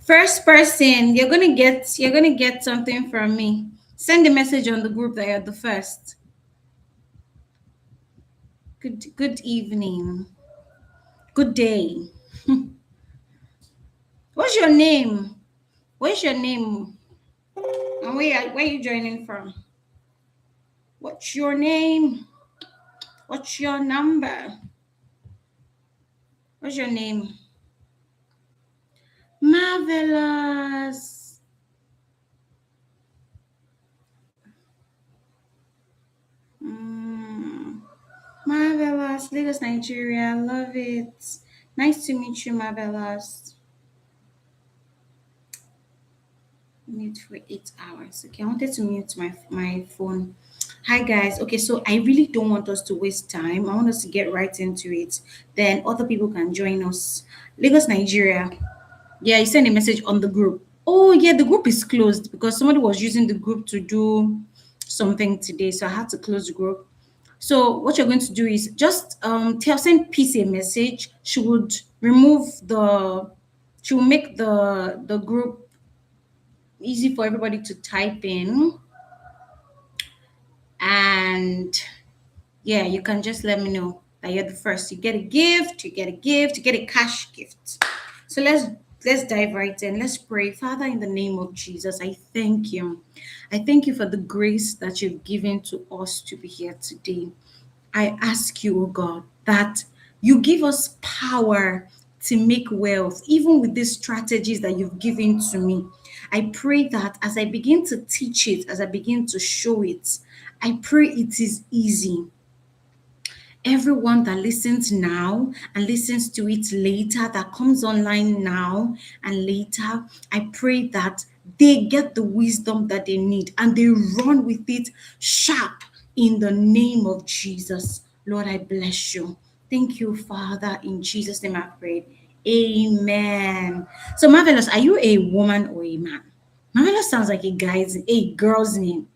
First person, you're gonna get something from me. Send a message on the group that you're the first. Good evening. Good day. What's your name? What's your name? And where you joining from? What's your name? What's your number? What's your name? Marvelous. Mm, marvelous. Lagos, Nigeria. Love it. Nice to meet you, Marvelous. Mute for 8 hours. Okay, I wanted to mute my phone. Hi guys. Okay, so I really don't want us to waste time. I want us to get right into it. Then other people can join us. Lagos, Nigeria. Yeah, you sent a message on the group. Oh yeah, the group is closed because somebody was using the group to do something today, so I had to close the group. So what you're going to do is just send Peace a message. She would remove the she will make the group easy for everybody to type in, and yeah, you can just let me know that you're the first. You get a gift, you get a cash gift. So let's dive right in. Let's pray. Father, in the name of Jesus, I thank you. I thank you for the grace that you've given to us to be here today. I ask you, oh God, that you give us power to make wealth, even with these strategies that you've given to me. I pray that as I begin to teach it, as I begin to show it, I pray it is easy. Everyone that listens now and listens to it later, that comes online now and later, I pray that they get the wisdom that they need and they run with it sharp in the name of Jesus. Lord, I bless you. Thank you, Father. In Jesus' name I pray. Amen. So, Marvelous, are you a woman or a man? Marvelous sounds like a girl's name.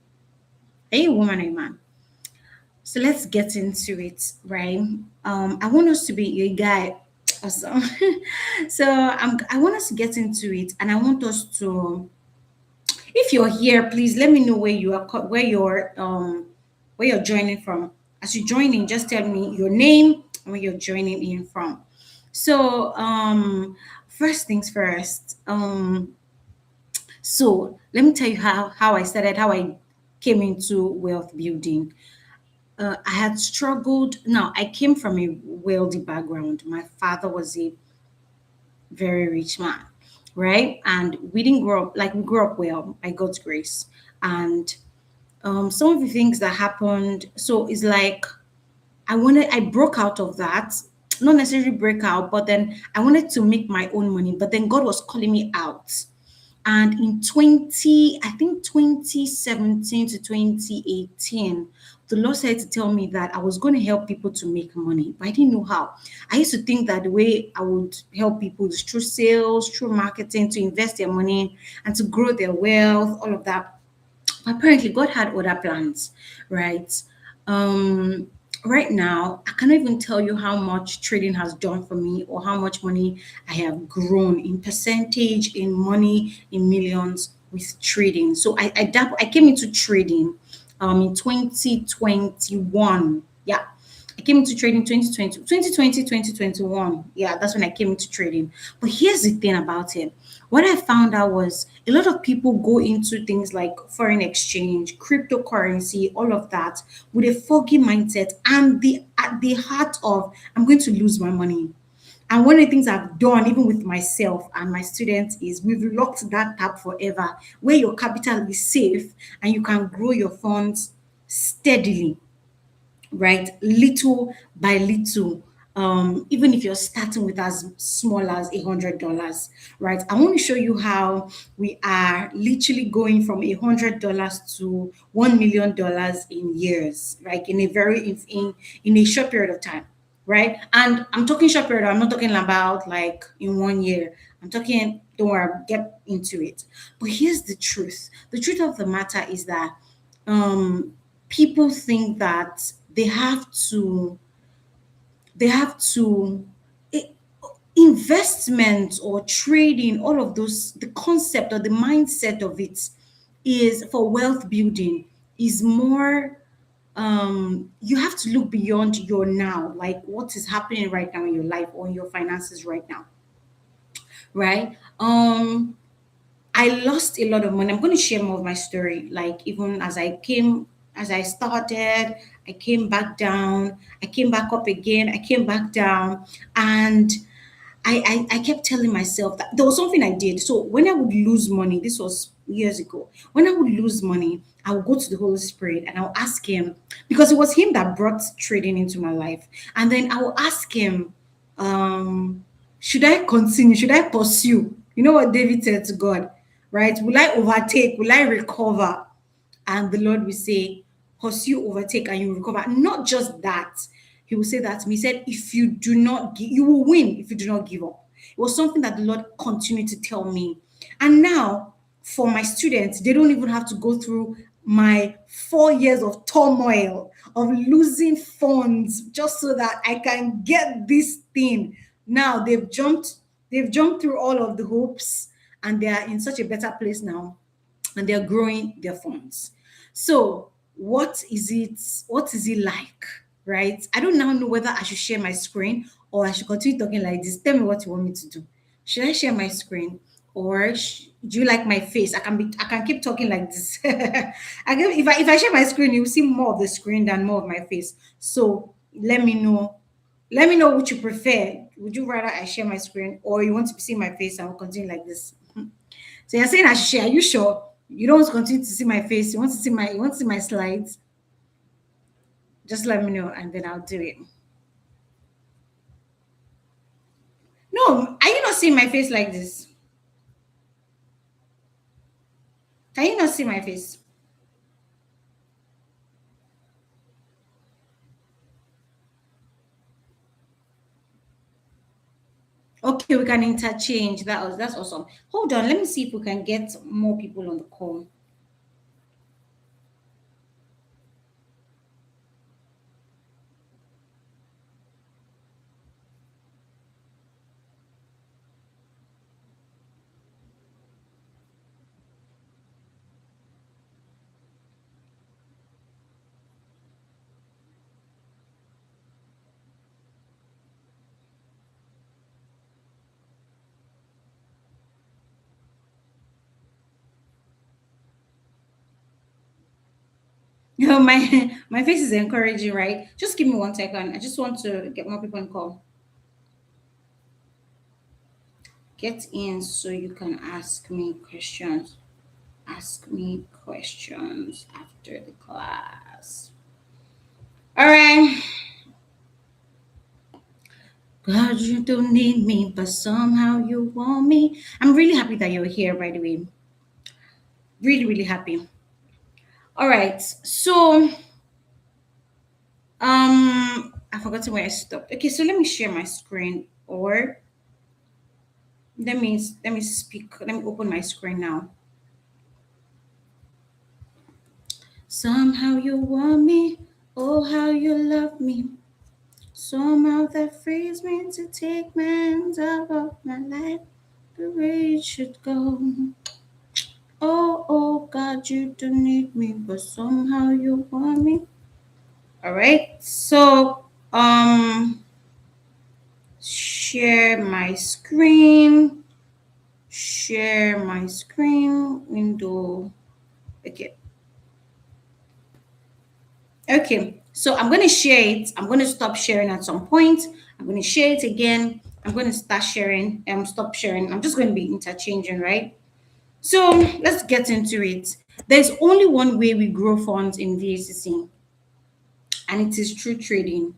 Are you a woman or a man? So let's get into it, right? I want us to be a guy. Awesome. So I want us to get into it, and I want us to. If you're here, please let me know where you are, where you're joining from. As you join in, just tell me your name and where you're joining in from. So first things first. So let me tell you how I started, how I came into wealth building. I had struggled. Now, I came from a wealthy background. My father was a very rich man, right? And we didn't grow up like we grew up well by God's grace. And some of the things that happened, so it's like I broke out of that, not necessarily break out, but then I wanted to make my own money. But then God was calling me out. And in 2017 to 2018, the Lord said to tell me that I was going to help people to make money, but I didn't know how. I used to think that the way I would help people is through sales, through marketing, to invest their money and to grow their wealth, all of that. Apparently, God had other plans, right? Um, right now, I cannot even tell you how much trading has done for me or how much money I have grown in percentage, in money, in millions with trading. So I came into trading in 2021. Yeah. I came into trading 2021. Yeah, that's when I came into trading. But here's the thing about it. What I found out was a lot of people go into things like foreign exchange, cryptocurrency, all of that with a foggy mindset and the at the heart of I'm going to lose my money. And one of the things I've done, even with myself and my students, is we've locked that tap forever, where your capital is safe and you can grow your funds steadily, right? Little by little. Even if you're starting with as small as $100, right? I want to show you how we are literally going from $100 to $1 million in years, like in a in a short period of time, right? And I'm talking short period. I'm not talking about like in 1 year. I'm talking. Don't worry, I'll get into it. But here's the truth. The truth of the matter is that um people think that they have to it, investment or trading, all of those, the concept or the mindset of it is for wealth building is more, you have to look beyond your now, like what is happening right now in your life or in your finances right now, right? I lost a lot of money. I'm going to share more of my story. Like, even as I started, I came back down, I came back up again, I came back down. And I kept telling myself that there was something I did. So when I would lose money, this was years ago, when I would lose money, I would go to the Holy Spirit and I'll ask him, because it was him that brought trading into my life. And then I will ask him, should I continue? Should I pursue? You know what David said to God, right? Will I overtake? Will I recover? And the Lord will say, pursue, overtake, and you recover. Not just that, He will say that to me. He said, if you do not give, you will win if you do not give up. It was something that the Lord continued to tell me. And now, for my students, they don't even have to go through my 4 years of turmoil, of losing funds, just so that I can get this thing. Now they've jumped through all of the hoops, and they are in such a better place now, and they're growing their funds. So what is it like? Right? I don't now know whether I should share my screen or I should continue talking like this. Tell me what you want me to do. Should I share my screen, or do you like my face? I can keep talking like this. If I share my screen, you'll see more of the screen than more of my face. So let me know. Let me know what you prefer. Would you rather I share my screen, or you want to see my face and we'll continue like this? So you're saying I should share. Are you sure? You don't want to continue to see my face. You want to see my slides. Just let me know and then I'll do it. No, are you not seeing my face like this? Can you not see my face? Okay, we can interchange. That's awesome. Hold on, let me see if we can get more people on the call. You know, my face is encouraging, right? Just give me 1 second. I just want to get more people on call. Get in so you can ask me questions. Ask me questions after the class. All right. God, you don't need me, but somehow you want me. I'm really happy that you're here, by the way. Really, really happy. All right. So, I forgot where I stopped. Okay, so let me share my screen, or let me speak. Let me open my screen now. Somehow you want me. Oh, how you love me. Somehow that frees me to take my hands off of my life the way it should go. Oh, oh, God, you don't need me, but somehow you want me. All right. So, share my screen. Share my screen window. Okay. Okay. So I'm going to share it. I'm going to stop sharing at some point. I'm going to share it again. I'm going to start sharing. Stop sharing. I'm just going to be interchanging, right? So let's get into it. There's only one way we grow funds in VACC, and it is through trading,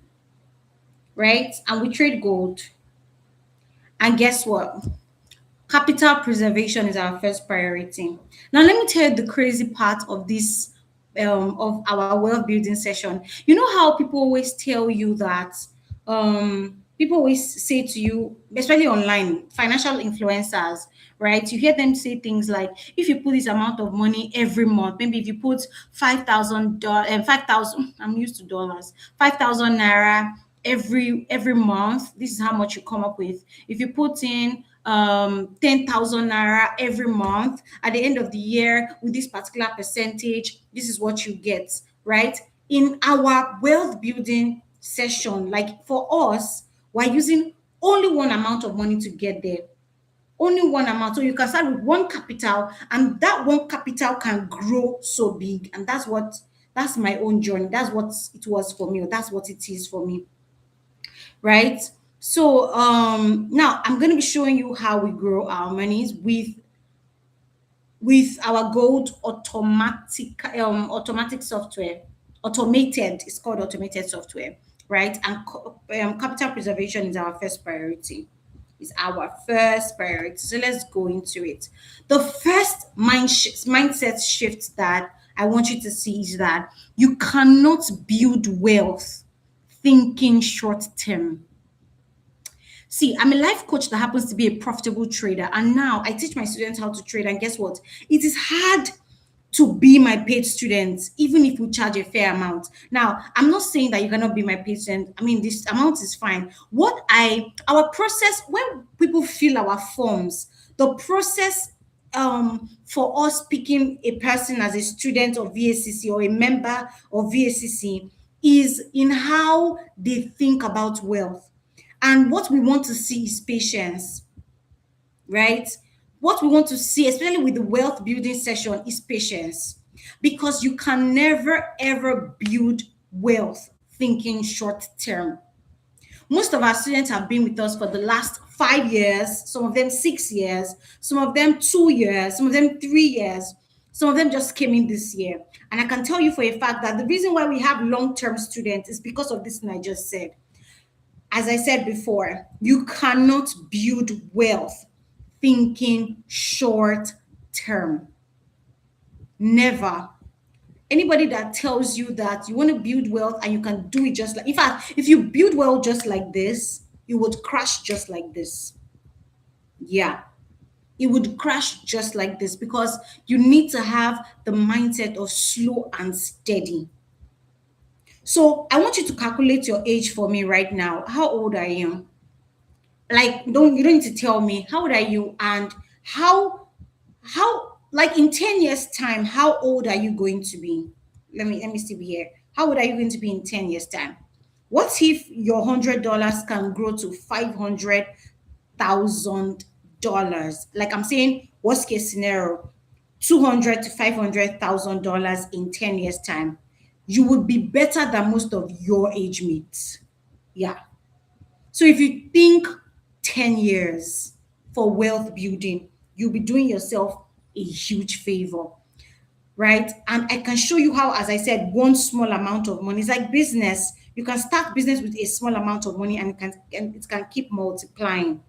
right? And we trade gold. And guess what? Capital preservation is our first priority. Now, let me tell you the crazy part of this, of our wealth building session. You know how people always tell you that, people always say to you, especially online, financial influencers, right? You hear them say things like, if you put this amount of money every month, maybe if you put $5,000, and 5,000, I'm used to dollars, 5,000 naira every month, this is how much you come up with. If you put in 10,000 naira every month, at the end of the year with this particular percentage, this is what you get, right? In our wealth building session, like for us, we're using only one amount of money to get there. Only one amount. So you can start with one capital, and that one capital can grow so big. And that's my own journey. That's what it was for me, or that's what it is for me. Right? So now I'm going to be showing you how we grow our monies with our gold automatic software. Automated, it's called automated software, right? And capital preservation is our first priority. Is our first priority. So let's go into it. The first mindset shift that I want you to see is that you cannot build wealth thinking short term. See, I'm a life coach that happens to be a profitable trader. And now I teach my students how to trade. And guess what? It is hard to be my paid students, even if we charge a fair amount. Now, I'm not saying that you cannot be my paid student. I mean, this amount is fine. Our process, when people fill our forms, the process for us picking a person as a student of VACC or a member of VACC is in how they think about wealth. And what we want to see is patience, right? What we want to see, especially with the wealth building session, is patience. Because you can never ever build wealth thinking short term. Most of our students have been with us for the last 5 years, some of them 6 years, some of them 2 years, some of them 3 years, some of them just came in this year. And I can tell you for a fact that the reason why we have long term students is because of this thing I just said. As I said before, you cannot build wealth thinking short term. Never. Anybody that tells you that you want to build wealth and you can do it just like, in fact, if you build wealth just like this, it would crash just like this. Yeah, it would crash just like this because you need to have the mindset of slow and steady. So I want you to calculate your age for me right now. How old are you? Like, you don't need to tell me. How old are you? And how like in 10 years time, how old are you going to be? Let me see here. How old are you going to be in 10 years time? What if your $100 can grow to $500,000? Like I'm saying, worst case scenario, 200 to $500,000 in 10 years time. You would be better than most of your age mates. Yeah. So if you think 10 years for wealth building, you'll be doing yourself a huge favor, right? And I can show you how, as I said, one small amount of money is like business. You can start business with a small amount of money and it can keep multiplying.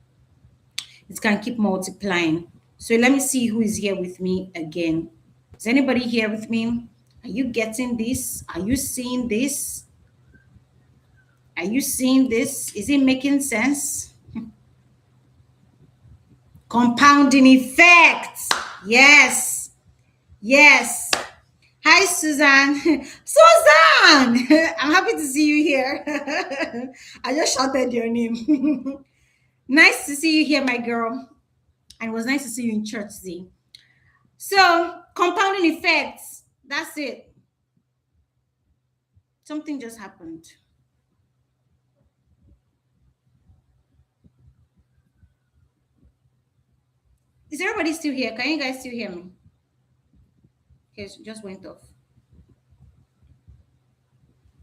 It can keep multiplying. So let me see who is here with me again. Is anybody here with me? Are you getting this? Are you seeing this? Are you seeing this? Is it making sense? Compounding effects. Yes. Yes. Hi, Suzanne. Suzanne! I'm happy to see you here. I just shouted your name. Nice to see you here, my girl. And it was nice to see you in church, Z. So, compounding effects. That's it. Something just happened. Is everybody still here? Can you guys still hear me? Okay, so just went off.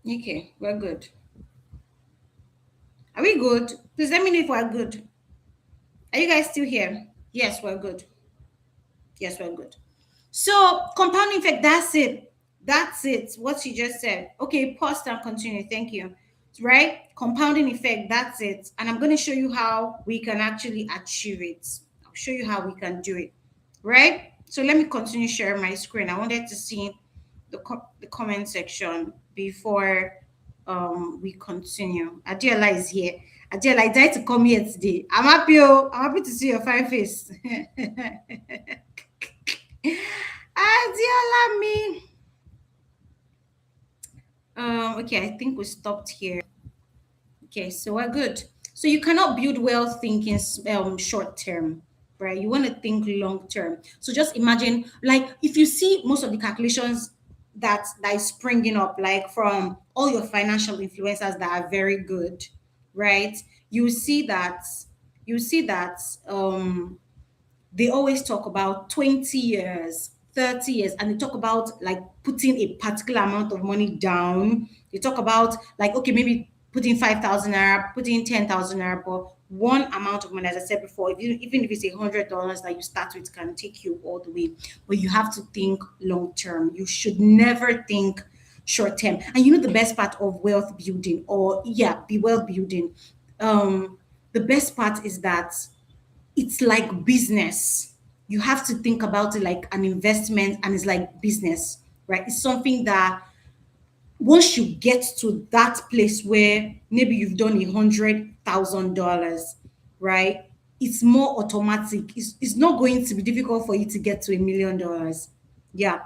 Okay, we're good. Are we good? Please let me know if we're good. Are you guys still here? Yes, we're good. Yes, we're good. So, compounding effect, that's it. That's it. What you just said. Okay, pause and continue. Thank you. Right? Compounding effect, that's it. And I'm going to show you how we can actually achieve it. I'll show you how we can do it. Right? So, let me continue sharing my screen. I wanted to see the comment section before we continue. Adiola is here. Adiola, I tried to come here today. I'm happy. Oh, I'm happy to see your fine face. Adiola me. Okay, I think we stopped here. Okay, so we're good. So you cannot build wealth thinking short term, right? You want to think long term. So just imagine, like, if you see most of the calculations that is springing up, like from all your financial influencers that are very good, right? You see that you see that they always talk about 20 years, 30 years, and they talk about like putting a particular amount of money down. They talk about like, okay, maybe putting 5,000 naira, putting 10,000 naira, but one amount of money, as I said before, even if it's $100 that you start with, can take you all the way. But you have to think long term. You should never think short term. And you know the best part of wealth building, or yeah, be wealth building. The best part is that it's like business. You have to think about it like an investment, and it's like business, right? It's something that once you get to that place where maybe you've done $100,000, right? It's more automatic. It's not going to be difficult for you to get to $1 million. Yeah,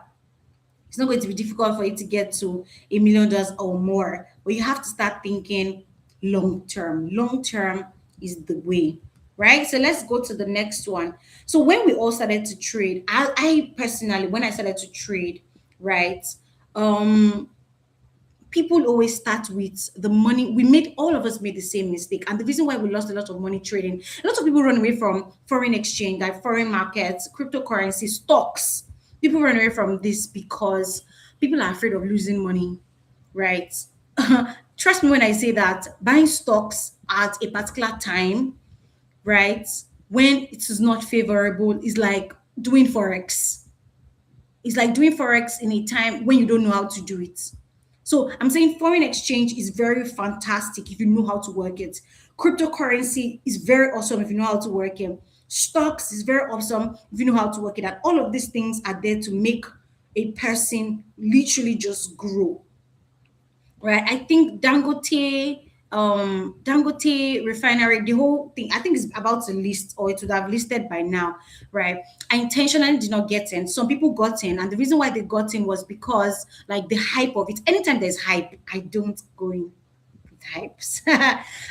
it's not going to be difficult for you to get to $1 million or more, but you have to start thinking long term. Long term is the way, right? So let's go to the next one. So when we all started to trade, I personally, when I started to trade, right? Um, People always start with the money. All of us made the same mistake, and the reason why we lost a lot of money trading, a lot of people run away from foreign exchange, like foreign markets, cryptocurrency, stocks. People run away from this because people are afraid of losing money, right? Trust me when I say that buying stocks at a particular time, right, when it is not favorable, is like doing forex. It's like doing forex in a time when you don't know how to do it. So I'm saying foreign exchange is very fantastic if you know how to work it. Cryptocurrency is very awesome if you know how to work it. Stocks is very awesome if you know how to work it. And all of these things are there to make a person literally just grow, right? I think Dangote refinery, the whole thing, I think is about to list, or it would have listed by now, right? I intentionally did not get in. Some people got in, and the reason why they got in was because like the hype of it. Anytime there's hype, I don't go in with hypes.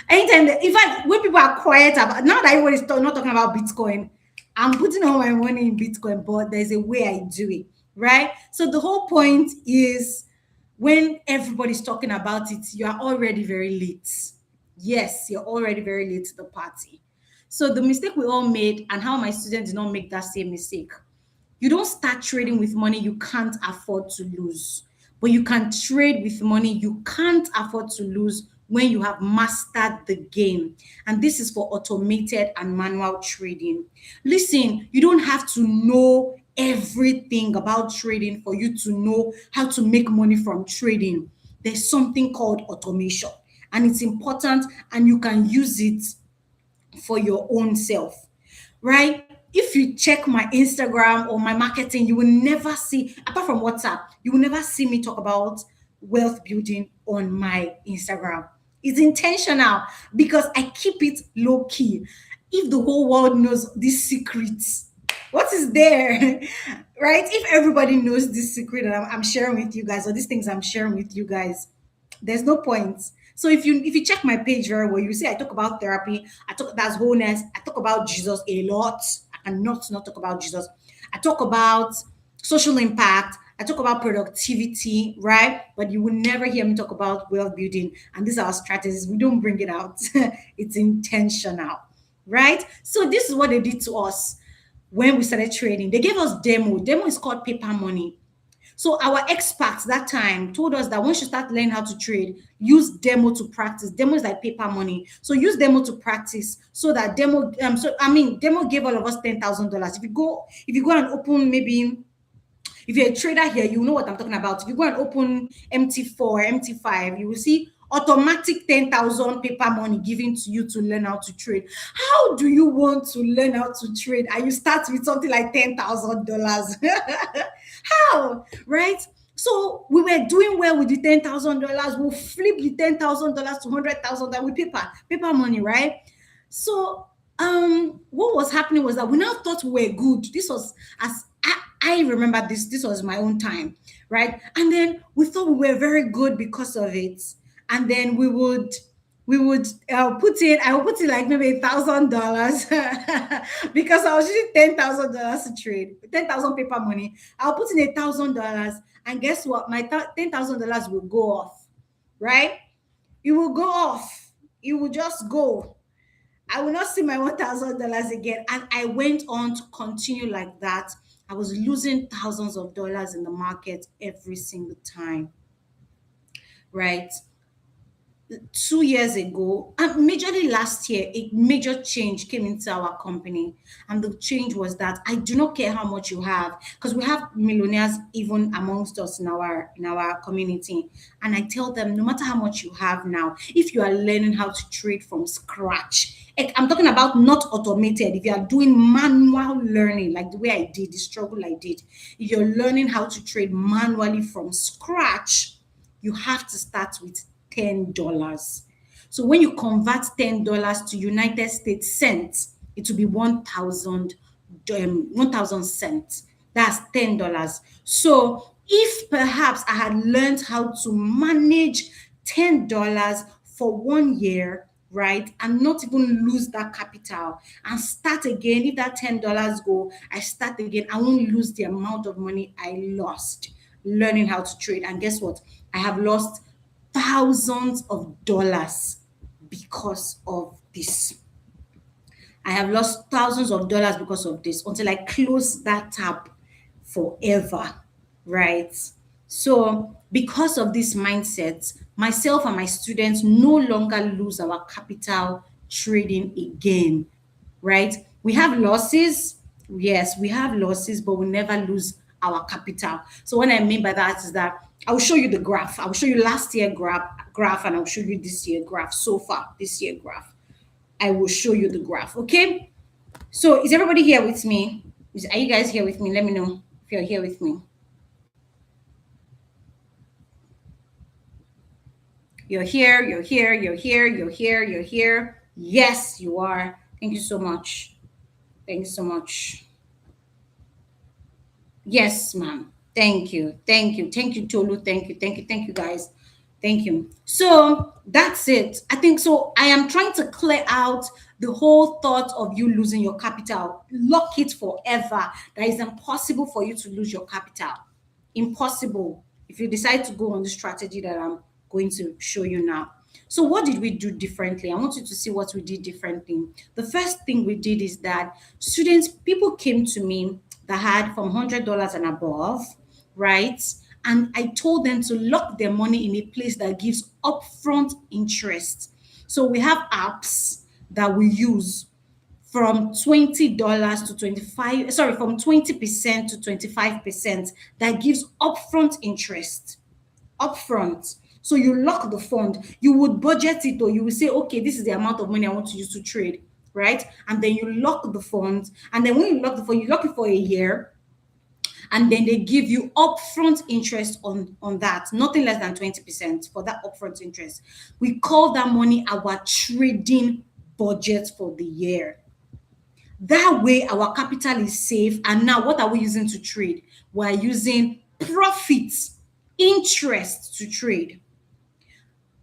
Anytime, in fact, when people are quiet about, now that everyone is not talking about Bitcoin, I'm putting all my money in Bitcoin, but there's a way I do it, right? So the whole point is when everybody's talking about it, you are already very late. Yes, you're already very late to the party. So the mistake we all made, and how my students did not make that same mistake. You don't start trading with money you can't afford to lose, but you can trade with money you can't afford to lose when you have mastered the game. And this is for automated and manual trading. Listen, you don't have to know everything about trading for you to know how to make money from trading. There's something called automation, and it's important, and you can use it for your own self, right? If you check my Instagram or my marketing, you will never see, apart from WhatsApp, you will never see me talk about wealth building on my Instagram. It's intentional because I keep it low key. If the whole world knows these secrets, what is there? Right? If everybody knows this secret that I'm sharing with you guys, or these things I'm sharing with you guys, there's no point. So if you check my page very well, you see I talk about therapy, I talk that's wholeness, I talk about Jesus a lot. I cannot not talk about Jesus. I talk about social impact, I talk about productivity, right? But you will never hear me talk about wealth building. And these are our strategies. We don't bring it out. It's intentional, right? So this is what they did to us when we started trading. They gave us demo. Demo is called paper money. So our experts that time told us that once you start learning how to trade, use demo to practice. Demo is like paper money. So use demo to practice so that demo gave all of us $10,000. If you go and open, maybe if you're a trader here, you know what I'm talking about. If you go and open MT4, MT5, you will see automatic 10,000 paper money given to you to learn how to trade. How do you want to learn how to trade? And you start with something like $10,000. How? Right? So we were doing well with the $10,000. We'll flip the $10,000 to $100,000 with paper money, right? So what was happening was that we now thought we were good. This was as I remember this was my own time, right? And then we thought we were very good because of it. And then we would we would put in, I would put in like maybe $1,000 because I was using $10,000 to trade, 10,000 paper money. I'll put in $1,000, and guess what? My $10,000 will go off, right? It will go off. It will just go. I will not see my $1,000 again. And I went on to continue like that. I was losing thousands of dollars in the market every single time, right? 2 years ago, and majorly last year, a major change came into our company. And the change was that I do not care how much you have, because we have millionaires even amongst us in our community. And I tell them, no matter how much you have now, if you are learning how to trade from scratch, I'm talking about not automated. If you are doing manual learning, like the way I did, the struggle I did, if you're learning how to trade manually from scratch, you have to start with $10. So when you convert $10 to United States cents, it will be 1,000 cents. That's $10. So if perhaps I had learned how to manage $10 for 1 year, right, and not even lose that capital and start again, if that $10 go, I start again, I won't lose the amount of money I lost learning how to trade. And guess what? I have lost thousands of dollars because of this. I have lost thousands of dollars because of this until I close that tab forever, right? So, because of this mindset, myself and my students no longer lose our capital trading again, right? We have losses. Yes, we have losses, but we never lose our capital. So what I mean by that is that I'll show you the graph. I'll show you last year graph, and I'll show you this year graph so far. This year graph. I will show you the graph. Okay. So is everybody here with me? Are you guys here with me? Let me know if you're here with me. You're here. You're here. You're here. You're here. You're here. Yes, you are. Thank you so much. Thank you so much. Yes, ma'am. Thank you. Thank you. Thank you, Tolu. Thank you. Thank you. Thank you, guys. Thank you. So that's it. I think so. I am trying to clear out the whole thought of you losing your capital. Lock it forever. That is impossible for you to lose your capital. Impossible if you decide to go on the strategy that I'm going to show you now. So, what did we do differently? I want you to see what we did differently. The first thing we did is that people came to me that had from $100 and above, right? And I told them to lock their money in a place that gives upfront interest. So, we have apps that we use from $20 to 25, sorry, from 20% to 25% that gives upfront interest. Upfront. So you lock the fund, you would budget it, or you will say, okay, this is the amount of money I want to use to trade, right? And then you lock the fund. And then when you lock the fund, you lock it for a year. And then they give you upfront interest on that, nothing less than 20% for that upfront interest. We call that money our trading budget for the year. That way, our capital is safe. And now, what are we using to trade? We're using profits, interest to trade.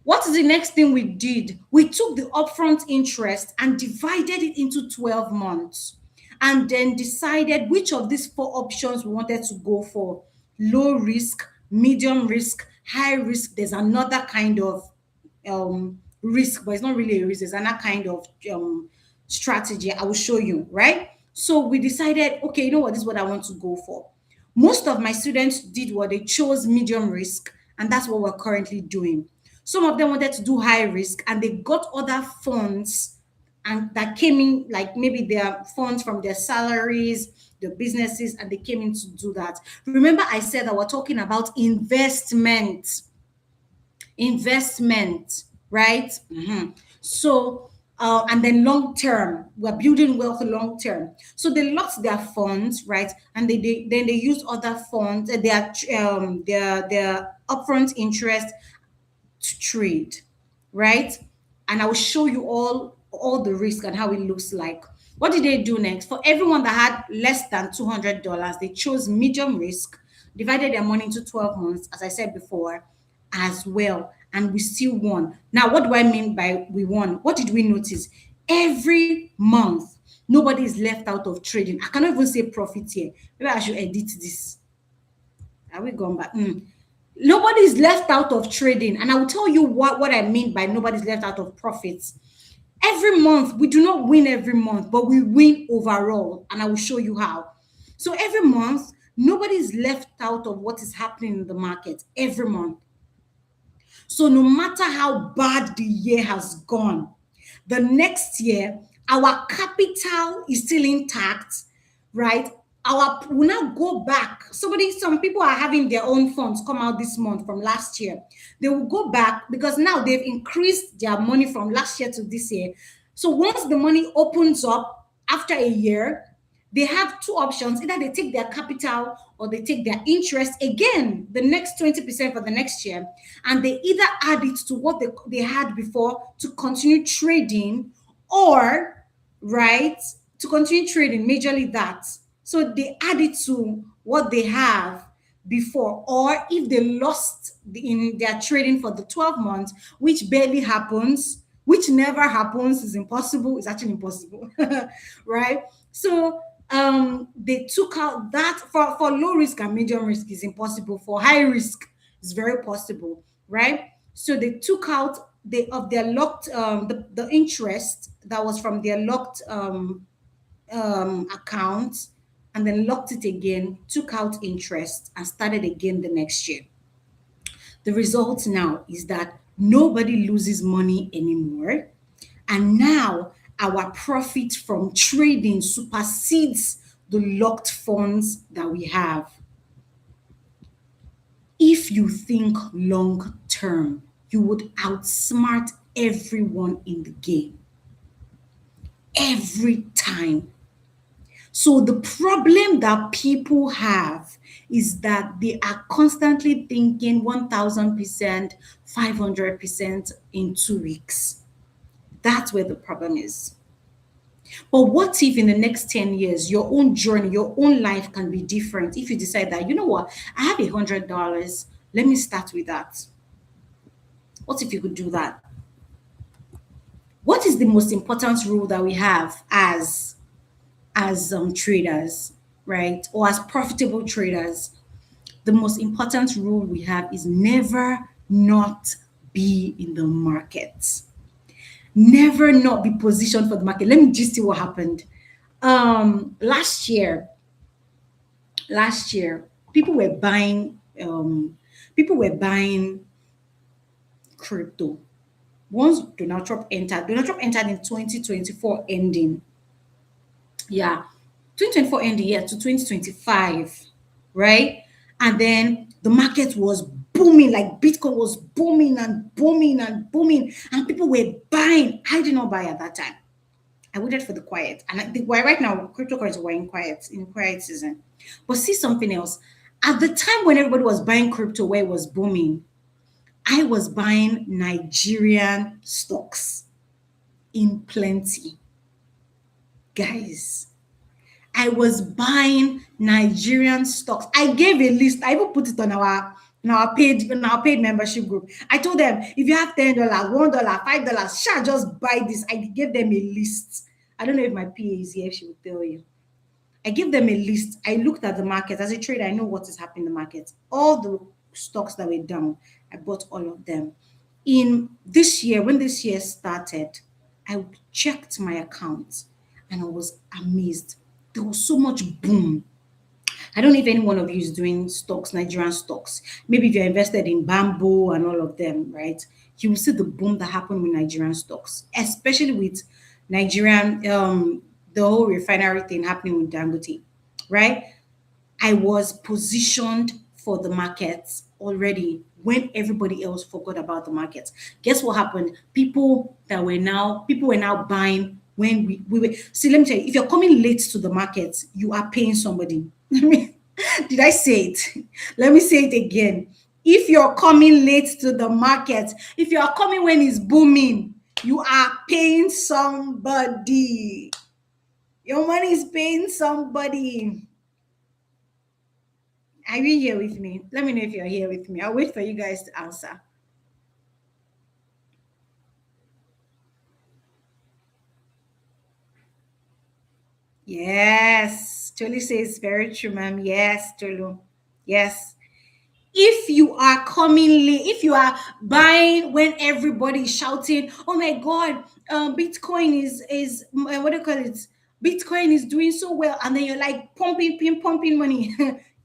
What is the next thing we did? We took the upfront interest and divided it into 12 months, and then decided which of these four options we wanted to go for: low risk, medium risk, high risk. There's another kind of risk, but it's not really a risk. There's another kind of strategy. I will show you, right? So we decided, okay, you know what, this is what I want to go for. Most of my students did what they chose medium risk, and that's what we're currently doing. Some of them wanted to do high risk, and they got other funds and that came in, like maybe their funds from their salaries, their businesses, and they came in to do that. Remember, I said that we're talking about investment, right? So and then long term, we're building wealth long term. So they lost their funds, right? And then they use other funds, their upfront interest to trade, right? And I will show you all the risk and how it looks like. What did they do next? For everyone that had less than $200, they chose medium risk, divided their money into 12 months, as I said before, as well, and we still won. Now, what do I mean by we won? What did we notice? Every month, nobody is left out of trading. I cannot even say profit here. Maybe I should edit this. Are we going back? Nobody is left out of trading. And I will tell you what I mean by nobody's left out of profits. Every month, we do not win every month, but we win overall. And I will show you how. So every month, nobody is left out of what is happening in the market every month. So no matter how bad the year has gone, the next year, our capital is still intact, right? Our will now go back. Some people are having their own funds come out this month from last year. They will go back because now they've increased their money from last year to this year. So once the money opens up after a year, they have two options. Either they take their capital or they take their interest again, the next 20% for the next year, and they either add it to what they had before to continue trading, or, right, to continue trading, majorly that. So they add it to what they have before, or if they lost in their trading for the 12 months, which barely happens, which never happens, is impossible, it's actually impossible, right? So they took out that for low risk and medium risk is impossible. For high risk, it's very possible, right? So they took out their locked the interest that was from their locked account, and then locked it again, took out interest, and started again the next year. The result now is that nobody loses money anymore. And now our profit from trading supersedes the locked funds that we have. If you think long term, you would outsmart everyone in the game every time. So the problem that people have is that they are constantly thinking 1000%, 500% in 2 weeks. That's where the problem is. But what if in the next 10 years, your own journey, your own life can be different if you decide that, you know what, I have $100, let me start with that. What if you could do that? What is the most important rule that we have as traders, right? Or as profitable traders? The most important rule we have is never not be in the market. Never not be positioned for the market. Let me just see what happened. Last year, people were buying crypto. Once Donald Trump entered in 2024 ending. Yeah, 2024 ending, yeah, to 2025, right? And then the market was booming, like Bitcoin was booming and booming and booming, and people were buying. I did not buy at that time. I waited for the quiet. And right now, cryptocurrency were in quiet season. But see something else. At the time when everybody was buying crypto where it was booming, I was buying Nigerian stocks in plenty. Guys, I was buying Nigerian stocks. I gave a list. I even put it on our paid membership group. I told them, if you have $10, $1, $5, sure, just buy this. I gave them a list. I don't know if my PA is here, she will tell you. I gave them a list. I looked at the market. As a trader, I know what is happening in the market. All the stocks that were down, I bought all of them. In this year, when this year started, I checked my account and I was amazed. There was so much boom. I don't know if any one of you is doing stocks, Nigerian stocks. Maybe if you're invested in Bamboo and all of them, right? You will see the boom that happened with Nigerian stocks, especially with Nigerian, the whole refinery thing happening with Dangote, right? I was positioned for the markets already when everybody else forgot about the markets. Guess what happened? People were now buying when we were. See, let me tell you, if you're coming late to the market, you are paying somebody. Did I say it? Let me say it again. If you're coming late to the market, if you are coming when it's booming, you are paying somebody. Your money is paying somebody. Are you here with me? Let me know if you're here with me. I'll wait for you guys to answer. Yes, Tolu says very true, ma'am. Yes, Tolu. Yes. If you are coming late, if you are buying when everybody is shouting, "Oh my God, Bitcoin is what do you call it? Bitcoin is doing so well," and then you're like pumping money,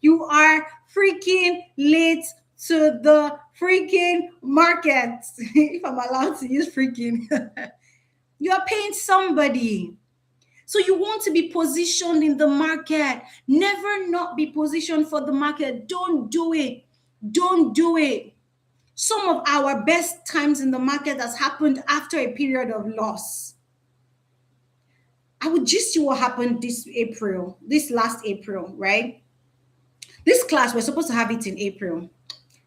you are freaking late to the freaking market. If I'm allowed to use freaking, you are paying somebody. So you want to be positioned in the market. Never not be positioned for the market. Don't do it. Don't do it. Some of our best times in the market has happened after a period of loss. I would just see what happened this last April, right? This class, we're supposed to have it in April.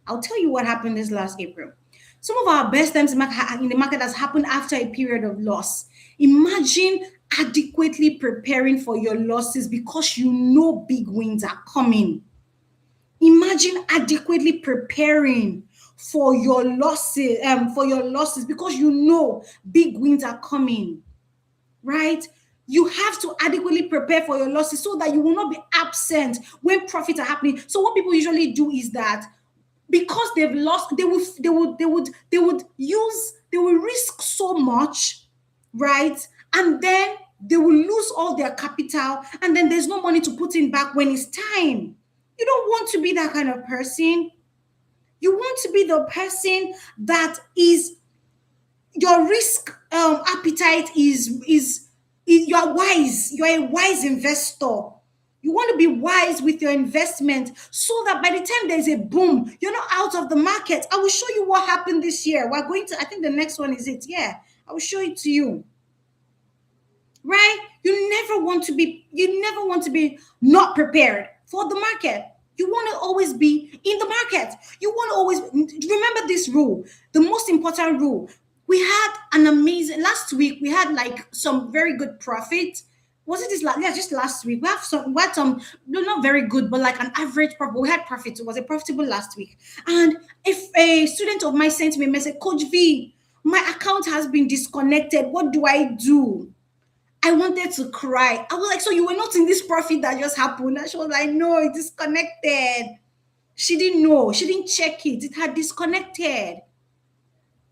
I'll tell you what happened this last April. Some of our best times in the market has happened after a period of loss. Imagine adequately preparing for your losses because you know big wins are coming. Imagine adequately preparing for your losses because you know big wins are coming, right? You have to adequately prepare for your losses so that you will not be absent when profits are happening. So what people usually do is that because they've lost, they will risk so much, right? And then they will lose all their capital, and then there's no money to put in back when it's time. You don't want to be that kind of person. You want to be the person that is your risk appetite is you're wise. You're a wise investor. You want to be wise with your investment so that by the time there's a boom, you're not out of the market. I will show you what happened this year. We're going to, I think the next one is it. Yeah, I will show it to you. Right? You never want to be not prepared for the market. You want to always be in the market. You want to always remember this rule, the most important rule. We had an amazing last week. We had like some very good profit. Was it this last? Yeah, just last week. We had some no, not very good, but like an average profit. We had profit. It was a profitable last week. And if a student of mine sent me a message, Coach V, my account has been disconnected. What do I do? I wanted to cry. I was like, so you were not in this profit that just happened? And she was like, no, it disconnected. She didn't know. She didn't check it. It had disconnected.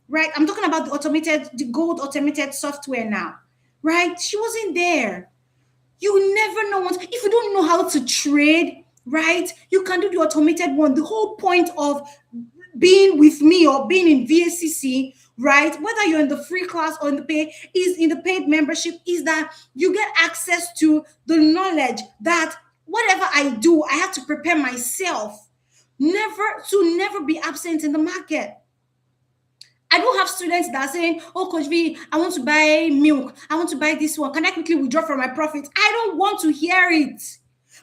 Right? I'm talking about the gold automated software now. Right? She wasn't there. You never know if you don't know how to trade, right? You can do the automated one. The whole point of being with me or being in VACC, right? Whether you're in the free class or in the paid membership, is that you get access to the knowledge that whatever I do, I have to prepare myself. Never be absent in the market. I do have students that are saying, "Oh, Coach V, I want to buy milk. I want to buy this one. Can I quickly withdraw from my profit?" I don't want to hear it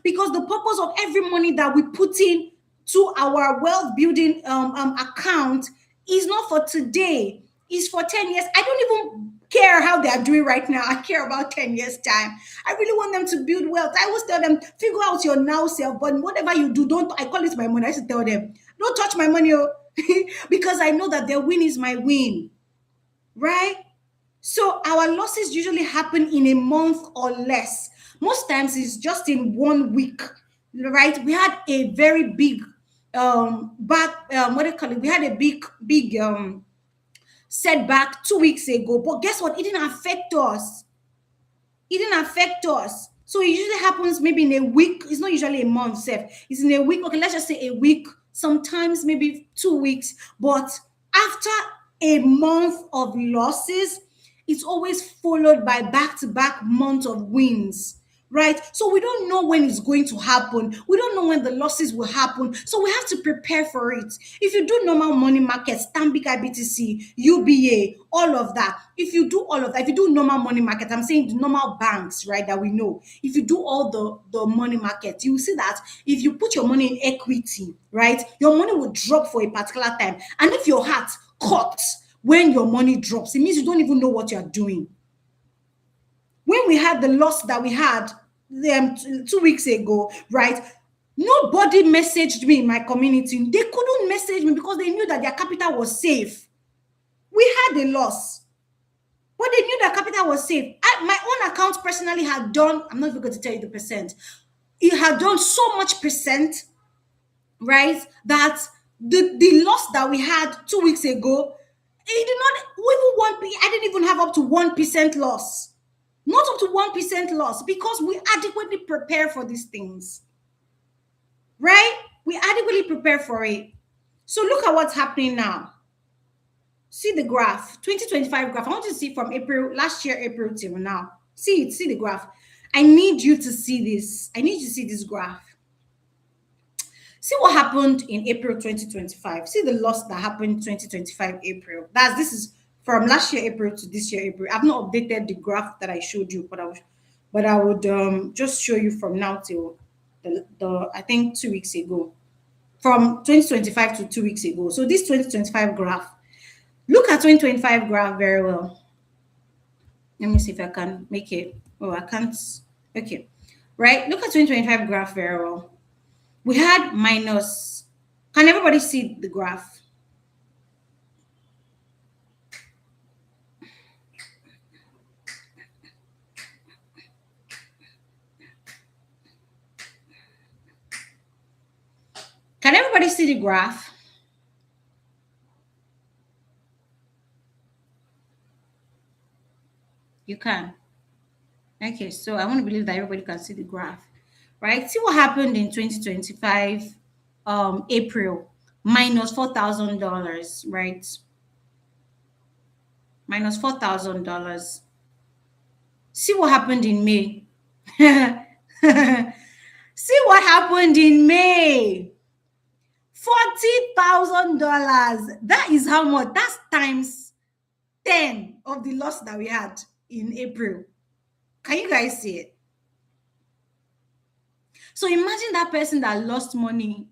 because the purpose of every money that we put in to our wealth building account is not for today. It's for 10 years. I don't even care how they are doing right now. I care about 10 years time. I really want them to build wealth. I always tell them, figure out your now self, but whatever you do, don't, I call it my money. I used to tell them, don't touch my money, oh, because I know that their win is my win, right? So our losses usually happen in a month or less. Most times it's just in 1 week, right? We had a very big what do you call it? We had a big setback 2 weeks ago, but guess what? It didn't affect us. It didn't affect us. So it usually happens maybe in a week. It's not usually a month, Seth. It's in a week. Okay, let's just say a week, sometimes maybe 2 weeks. But after a month of losses, it's always followed by back-to-back months of wins. Right? So we don't know when it's going to happen. We don't know when the losses will happen. So we have to prepare for it. If you do normal money markets, Stanbic IBTC, UBA, all of that. If you do all of that, if you do normal money market, I'm saying the normal banks, right, that we know. If you do all the money markets, you will see that if you put your money in equity, right, your money will drop for a particular time. And if your heart cuts when your money drops, it means you don't even know what you're doing. When we had the loss that we had 2 weeks ago, right? Nobody messaged me in my community. They couldn't message me because they knew that their capital was safe. We had a loss, but they knew that capital was safe. My own account personally had done, I'm not even going to tell you the percent, it had done so much percent, right? That the loss that we had 2 weeks ago, it did not even I didn't even have up to 1% loss. Not up to 1% loss because we adequately prepare for these things, right? We adequately prepare for it. So look at what's happening now. See the graph, 2025 graph. I want you to see from April, last year, April till now. See it, see the graph. I need you to see this. I need you to see this graph. See what happened in April 2025. See the loss that happened in 2025 April. This is from last year April to this year April. I've not updated the graph that I showed you, but I would just show you from now till the I think 2 weeks ago. From 2025 to 2 weeks ago. So this 2025 graph, look at 2025 graph very well. Let me see if I can make it. Oh, I can't. Okay. Right. Look at 2025 graph very well. We had minus. Can everybody see the graph? Can everybody see the graph? You can. Okay, so I want to believe that everybody can see the graph, right? See what happened in 2025 April, minus $4,000, right? Minus $4,000. See what happened in May. See what happened in May. $40,000. That is how much? That's times 10 of the loss that we had in April. Can you guys see it? So imagine that person that lost money,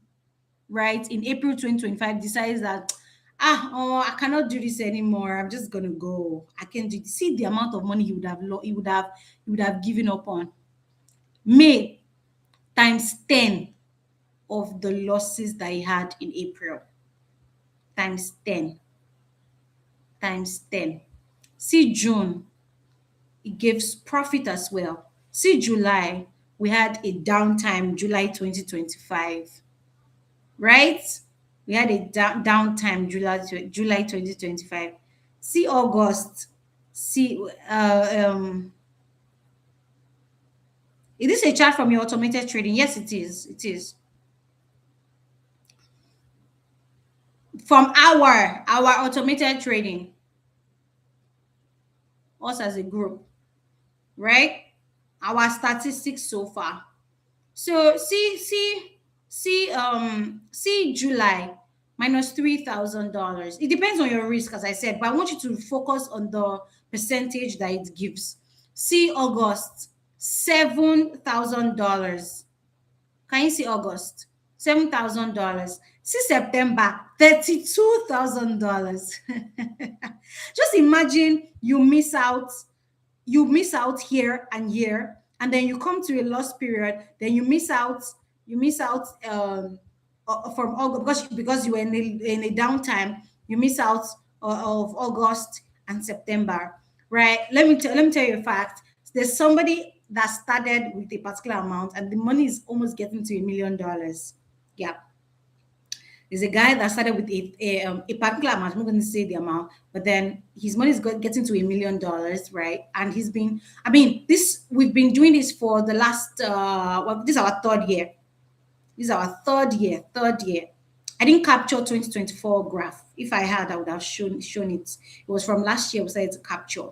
right, in April 2025 decides that, I cannot do this anymore. I'm just gonna go. I can't do this. See the amount of money he would have given up on. May times 10 of the losses that he had in April. Times 10. Times 10. See June, it gives profit as well. See July, we had a downtime July 2025, right? We had a downtime July 2025. See August. See, is this a chart from your automated trading? Yes, it is. It is. From our automated trading, us as a group, right? Our statistics so far. So see July minus $3,000. It depends on your risk, as I said, but I want you to focus on the percentage that it gives. See August, $7,000. Can you see August? $7,000. See September, $32,000. Just imagine you miss out here and here, and then you come to a loss period, then you miss out from August because you were in a downtime. You miss out of August and September, right? Let me tell you a fact. There's somebody that started with a particular amount and the money is almost getting to $1 million. Yeah. There's a guy that started with a particular amount. I'm not going to say the amount, but then his money is getting to $1 million, right? And we've been doing this for the last, this is our third year. This is our third year. I didn't capture 2024 graph. If I had, I would have shown it. It was from last year we started to capture,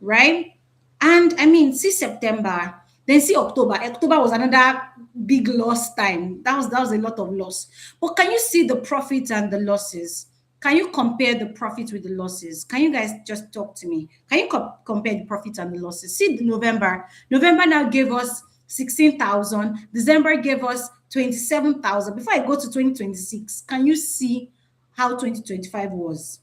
right? And see September, then see October. October was another big loss time. That was a lot of loss. But can you see the profits and the losses? Can you compare the profits with the losses? Can you guys just talk to me? Can you compare the profits and the losses? See November. November now gave us 16,000. December gave us 27,000. Before I go to 2026, can you see how 2025 was?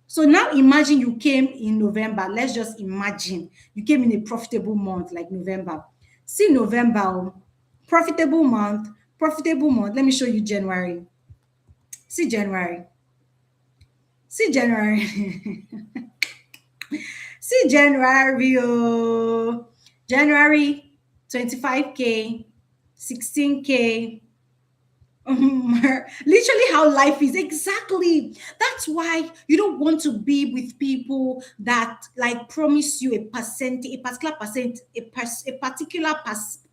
So now imagine you came in November. Let's just imagine you came in a profitable month like November. See November, profitable month, Profitable month. Let me show you January. See January. See January. See January. Oh. January 25K, 16K. Literally how life is. Exactly. That's why you don't want to be with people that like promise you a percent, a particular percent, a particular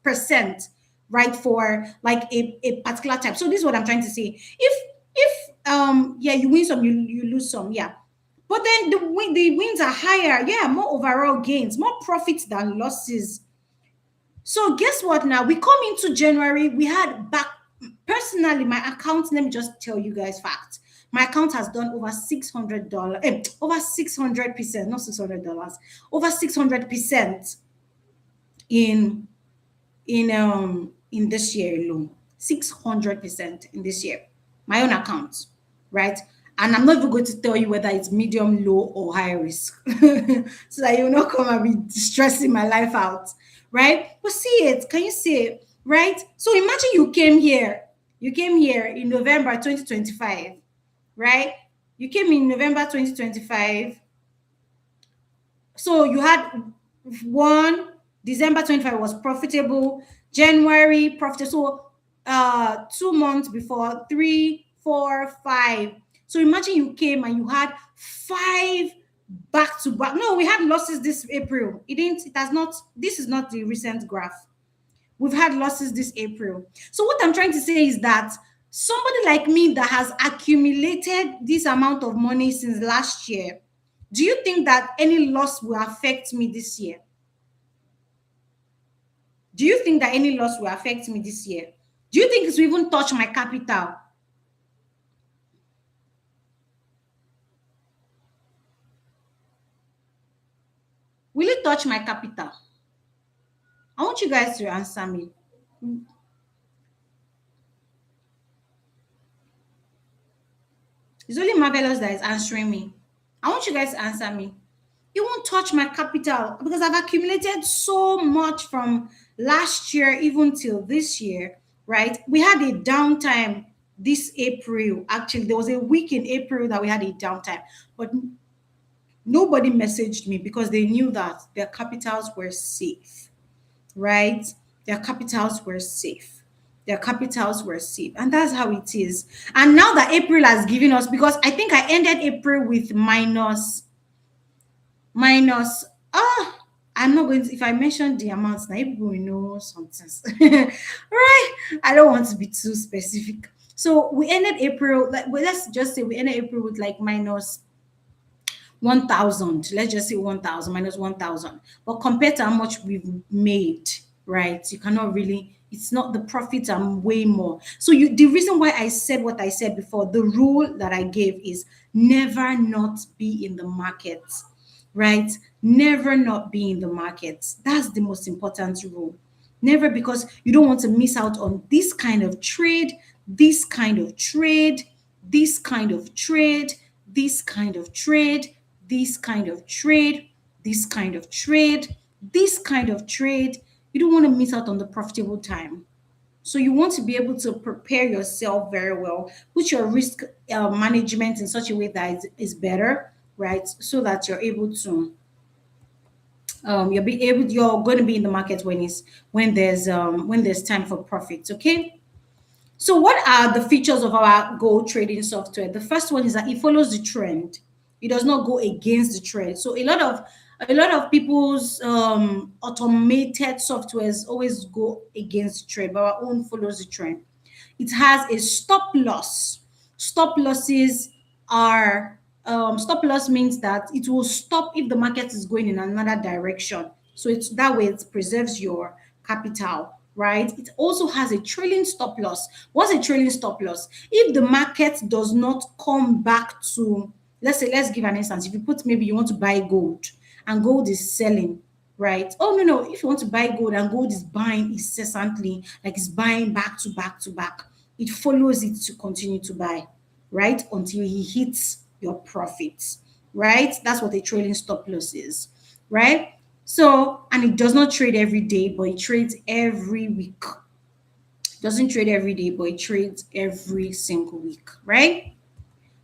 percent, right? For like a particular type. So this is what I'm trying to say. If yeah, you win some, you lose some, yeah. But then the wins are higher, yeah, more overall gains, more profits than losses. So guess what now? We come into January, we had back personally my account, let me just tell you guys facts. My account has done over $600, over 600%, not $600, over 600% in in this year alone. 600% in this year. My own account, right? And I'm not even going to tell you whether it's medium, low, or high risk, so that you'll not come and be stressing my life out, right? But see it, can you see it, right? So imagine you came here in November 2025, right? You came in November 2025, so you had one December 25 was profitable, January profitable. So 2 months before, three, four, five. So imagine you came and you had five back to back. No, we had losses this April. It has not, this is not the recent graph. We've had losses this April. So what I'm trying to say is that somebody like me that has accumulated this amount of money since last year, do you think that any loss will affect me this year? Do you think that any loss will affect me this year? Do you think it will even touch my capital? Will it touch my capital? I want you guys to answer me. It's only Marvelous that is answering me. I want you guys to answer me. It won't touch my capital because I've accumulated so much from last year even till this year, right? We had a downtime this April. Actually, there was a week in April that we had a downtime, but nobody messaged me because they knew that their capitals were safe, right? Their capitals were safe. Their capitals were safe. And that's how it is. And now that April has given us, because I think I ended April with minus I'm not going to, if I mention the amounts now people will know something. Right, I don't want to be too specific. So we ended April, like, well, let's just say we ended April with like minus 1,000. Let's just say 1,000 minus 1,000. But compared to how much we've made, right? You cannot really, it's not, the profits are way more. So the reason why I said what I said before, the rule that I gave is never not be in the market, right? Never not be in the market. That's the most important rule. Never, because you don't want to miss out on this kind of trade, this kind of trade, this kind of trade, this kind of trade, this kind of trade, this kind of trade, this kind of trade. You don't want to miss out on the profitable time. So you want to be able to prepare yourself very well, put your risk management in such a way that is better, right? So that you're able to you're going to be in the market when there's time for profits. Okay. So what are the features of our gold trading software? The first one is that it follows the trend. It does not go against the trend. So a lot of people's automated softwares always go against the trend, but our own follows the trend. It has a stop loss. Stop losses are stop loss means that it will stop if the market is going in another direction. So it's that way it preserves your capital, right? It also has a trailing stop loss. What's a trailing stop loss? If the market does not come back to, let's give an instance. If you put, maybe you want to buy gold and gold is selling, right? Oh, no. If you want to buy gold and gold is buying incessantly, like it's buying back to back to back, it follows it to continue to buy, right? Until he hits your profits, right? That's what a trailing stop loss is, right? So, and it does not trade every day, but it trades every week. Doesn't trade every day, but it trades every single week, right?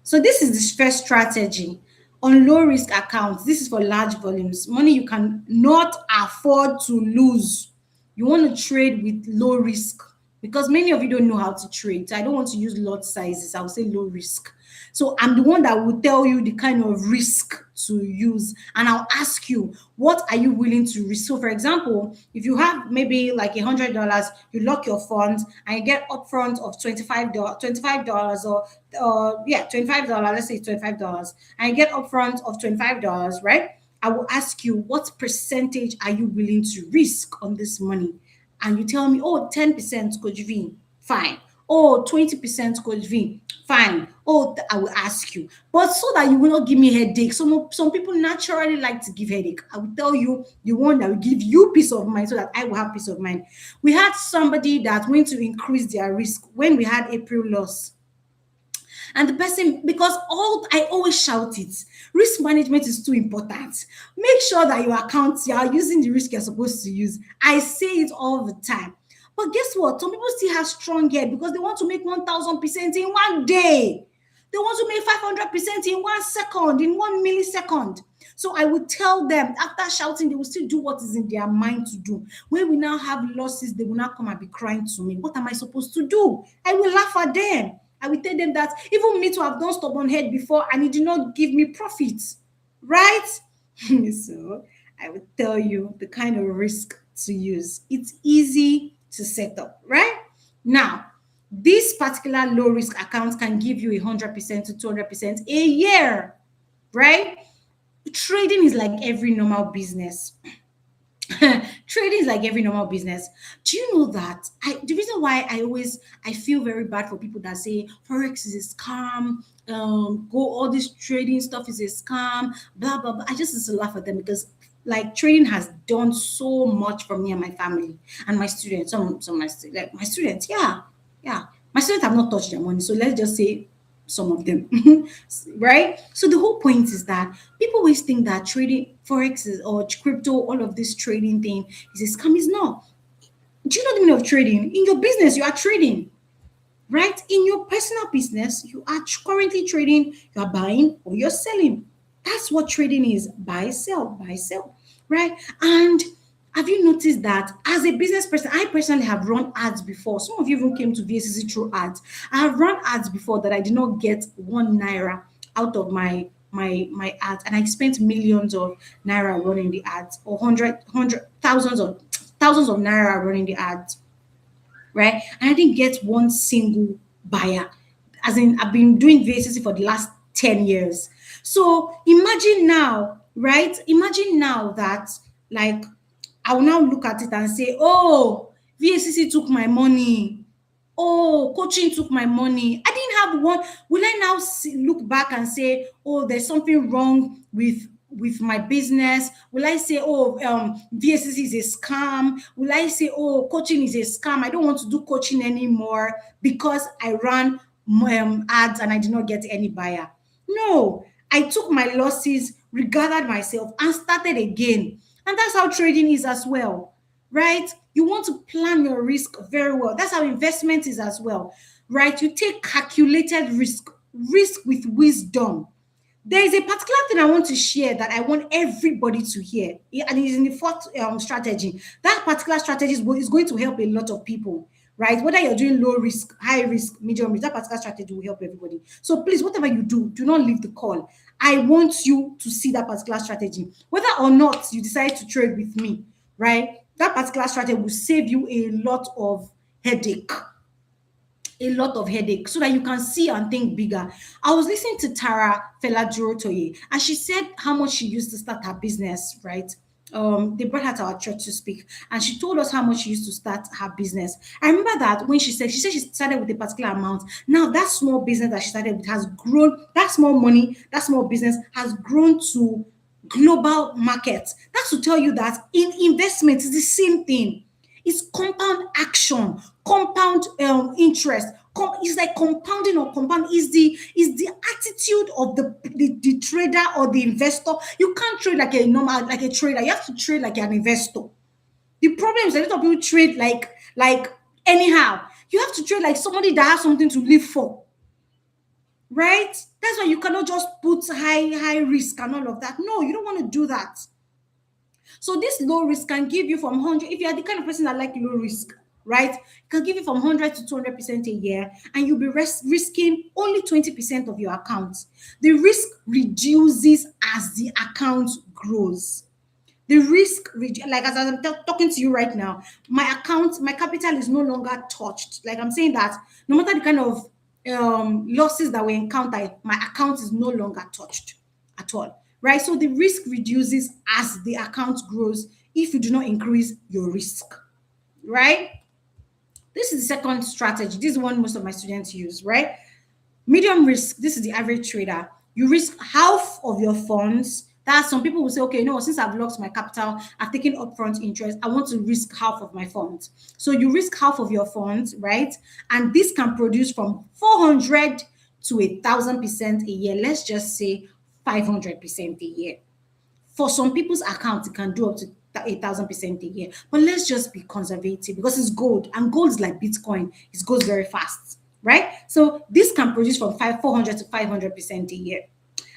So this is the first strategy on low risk accounts. This is for large volumes, money you can not afford to lose. You want to trade with low risk because many of you don't know how to trade. So I don't want to use lot sizes. I will say low risk. So I'm the one that will tell you the kind of risk to use, and I'll ask you, what are you willing to risk? So, for example, if you have maybe like $100, you lock your funds and you get upfront of $25, or yeah, $25. Let's say $25, and you get upfront of $25, right? I will ask you, what percentage are you willing to risk on this money? And you tell me, oh, 10%, Coach V, fine. Oh, 20%, Coach V, fine. Oh, I will ask you. But so that you will not give me headache. Some people naturally like to give headache. I will tell you the one that will give you peace of mind so that I will have peace of mind. We had somebody that went to increase their risk when we had April loss. And the person, because all I always shout it, risk management is too important. Make sure that your accounts, you are using the risk you're supposed to use. I say it all the time. But guess what? Some people still have strong head because they want to make 1,000% in one day. They want to make 500% in 1 second, in 1 millisecond. So I would tell them, after shouting, they will still do what is in their mind to do. When we now have losses, they will now come and be crying to me. What am I supposed to do? I will laugh at them. I will tell them that even me to have done stubborn head before and it did not give me profits, right? So I would tell you the kind of risk to use. It's easy to set up, right? Now, this particular low risk account can give you 100% to 200% a year, right? Trading is like every normal business. Trading is like every normal business. Do you know that the reason why I feel very bad for people that say forex is a scam, go all this trading stuff is a scam, blah blah blah. I just used to laugh at them because like trading has done so much for me and my family and my students. Like my students, yeah, yeah. My students have not touched their money, so let's just say some of them, right? So the whole point is that people always think that trading forex or crypto, all of this trading thing is a scam. Is not. Do you know the meaning of trading? In your business, you are trading, right? In your personal business, you are currently trading. You are buying or you're selling. That's what trading is: buy, sell, right? And have you noticed that as a business person, I personally have run ads before. Some of you even came to VSCC through ads. I have run ads before that I did not get 1 naira out of my ads, and I spent millions of naira running the ads, or thousands of naira running the ads, right? And I didn't get one single buyer. As in, I've been doing VSCC for the last 10 years. So imagine now, right? Imagine now that, like, I will now look at it and say, oh, VSCC took my money. Oh, coaching took my money. I didn't have one. Will I now look back and say, oh, there's something wrong with my business? Will I say, oh, VSCC is a scam? Will I say, oh, coaching is a scam? I don't want to do coaching anymore because I ran ads and I did not get any buyer. No, I took my losses, regarded myself, and started again. And that's how trading is as well, right? You want to plan your risk very well. That's how investment is as well, right? You take calculated risk with wisdom. There is a particular thing I want to share that I want everybody to hear, and it is in the fourth strategy. That particular strategy is going to help a lot of people, right? Whether you're doing low risk, high risk, medium risk, that particular strategy will help everybody. So please, whatever you do not leave the call. I want you to see that particular strategy. Whether or not you decide to trade with me, right? That particular strategy will save you a lot of headache. A lot of headache, so that you can see and think bigger. I was listening to Tara Feladurotoye, and she said how much she used to start her business, right? They brought her to our church to speak, and she told us how much she used to start her business. I remember that when she said she started with a particular amount. Now that small business that she started with has grown. That small money, that small business has grown to global markets. That's to tell you that in investment is the same thing. It's compound action, compound interest. It's like compounding or compound is the attitude of the trader or the investor. You can't trade like a trader. You have to trade like an investor. The problem is that a lot of people trade like anyhow. You have to trade like somebody that has something to live for, right? That's why you cannot just put high risk and all of that. No, you don't want to do that. So this low risk can give you from 100, if you are the kind of person that like low risk, right? It can give you from 100 to 200% a year, and you'll be risking only 20% of your account. The risk reduces as the account grows. The risk, like as I'm talking to you right now, my account, my capital is no longer touched. Like I'm saying that no matter the kind of losses that we encounter, my account is no longer touched at all, right? So the risk reduces as the account grows if you do not increase your risk, right? This is the second strategy. This is one most of my students use, right? Medium risk, this is the average trader. You risk half of your funds. That some people will say, okay, no, since I've lost my capital, I've taken upfront interest, I want to risk half of my funds. So you risk half of your funds, right? And this can produce from 400 to 1,000% a year. Let's just say 500% a year. For some people's accounts, it can do up to 1,000% a year. But let's just be conservative because it's gold, and gold is like Bitcoin. It goes very fast, right? So this can produce from 400 to 500% a year.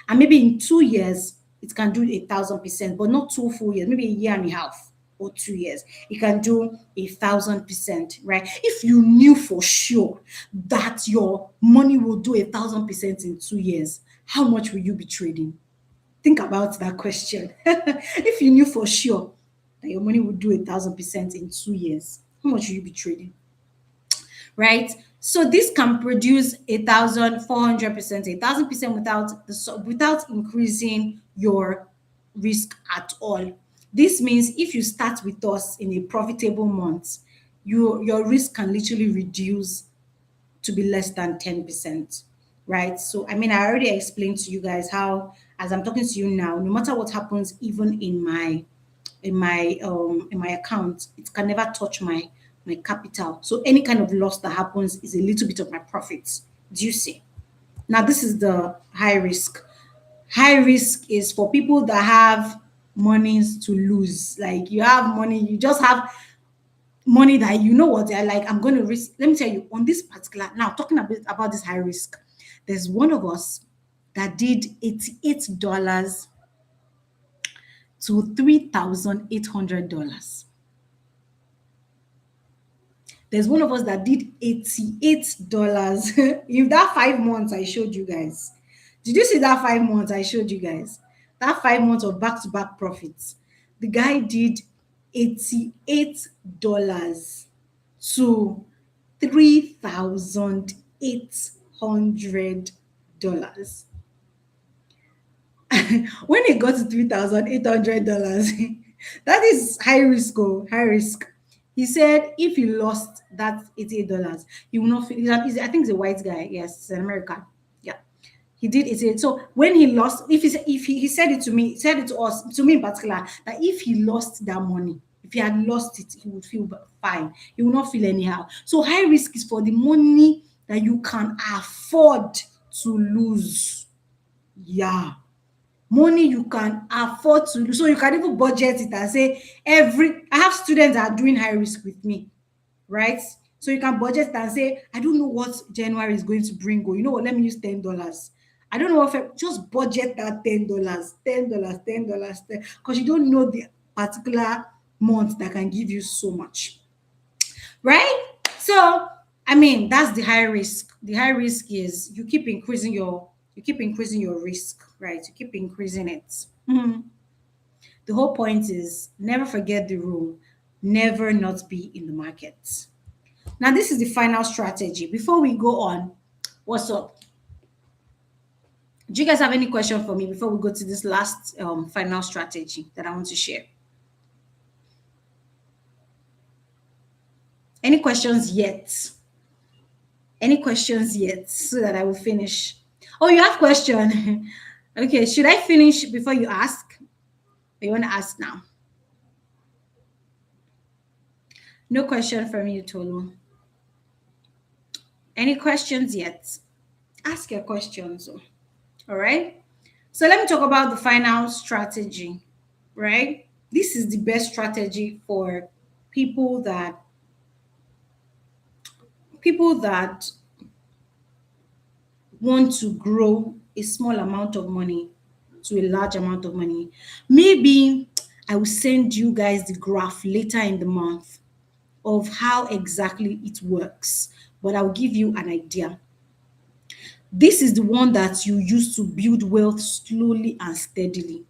And maybe in 2 years, it can do 1,000%, but not 2 full years, maybe a year and a half or 2 years. It can do 1,000%, right? If you knew for sure that your money will do 1,000% in 2 years, how much will you be trading? Think about that question. If you knew for sure that your money would do 1,000% in 2 years, how much will you be trading? Right? So this can produce 1,400%, 1,000% without increasing your risk at all. This means if you start with us in a profitable month, your risk can literally reduce to be less than 10%, right? So, I mean, I already explained to you guys how, as I'm talking to you now, no matter what happens, even in my account, it can never touch my capital. So any kind of loss that happens is a little bit of my profits. Do you see? Now, this is the high risk. High risk is for people that have monies to lose. Like you have money, you just have money that you know what they're like, I'm going to risk. Let me tell you, on this particular, now talking a bit about this high risk, there's one of us that did $88 to $3,800. There's one of us that did $88 in that 5 months I showed you guys. Did you see that 5 months I showed you guys? That 5 months of back-to-back profits. The guy did $88 to $3,800. When it got to $3,800, that is high risk, oh, high risk. He said if he lost that $88, he will not feel. I think he's a white guy. Yes, he's an American. Yeah, he did it. So when he lost, he said it to me, he said it to us, to me in particular, that if he lost that money, if he had lost it, he would feel fine. He will not feel anyhow. So high risk is for the money that you can afford to lose. Yeah, money you can afford to lose. So you can even budget it and say I have students that are doing high risk with me, right? So you can budget and say, I don't know what January is going to bring. Or you know what, let me use $10. I don't know if just budget that $10, $10, because you don't know the particular month that can give you so much. Right? So I mean that's the high risk. The high risk is you keep increasing your risk, right? You keep increasing it. The whole point is never forget the rule, never not be in the market. Now, this is the final strategy. Before we go on, what's up? Do you guys have any question for me before we go to this last final strategy that I want to share? Any questions yet? Any questions yet so that I will finish? Oh, you have question. Okay, should I finish before you ask? Or you want to ask now? No question from you, Tolu. Any questions yet? Ask your questions. All right. So let me talk about the final strategy, right? This is the best strategy for people that people that want to grow a small amount of money to a large amount of money. Maybe I will send you guys the graph later in the month of how exactly it works, but I'll give you an idea. This is the one that you use to build wealth slowly and steadily.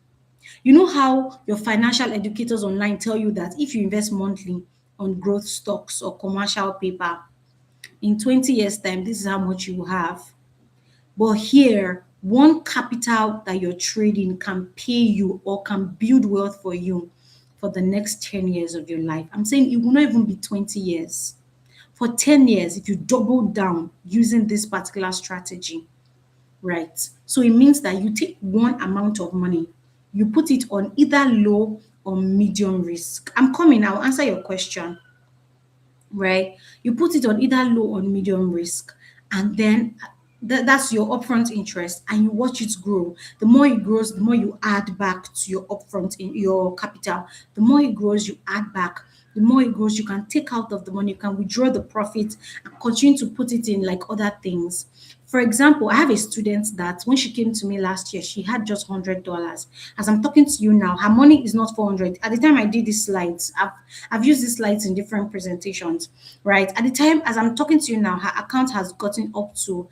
You know how your financial educators online tell you that if you invest monthly on growth stocks or commercial paper, in 20 years' time, this is how much you will have. But here, one capital that you're trading can pay you or can build wealth for you for the next 10 years of your life. I'm saying it will not even be 20 years. For 10 years, if you double down using this particular strategy, right? So it means that you take one amount of money, you put it on either low or medium risk. I'm coming, I'll answer your question, right? You put it on either low or medium risk, and then that's your upfront interest, and you watch it grow. The more it grows, the more you add back to your upfront in your capital. The more it grows, you add back. The more it grows, you can take out of the money, you can withdraw the profit and continue to put it in like other things. For example, I have a student that when she came to me last year, she had just $100. As I'm talking to you now, her money is not 400. At the time I did these slides, I've used these slides in different presentations, right? At the time, as I'm talking to you now, her account has gotten up to,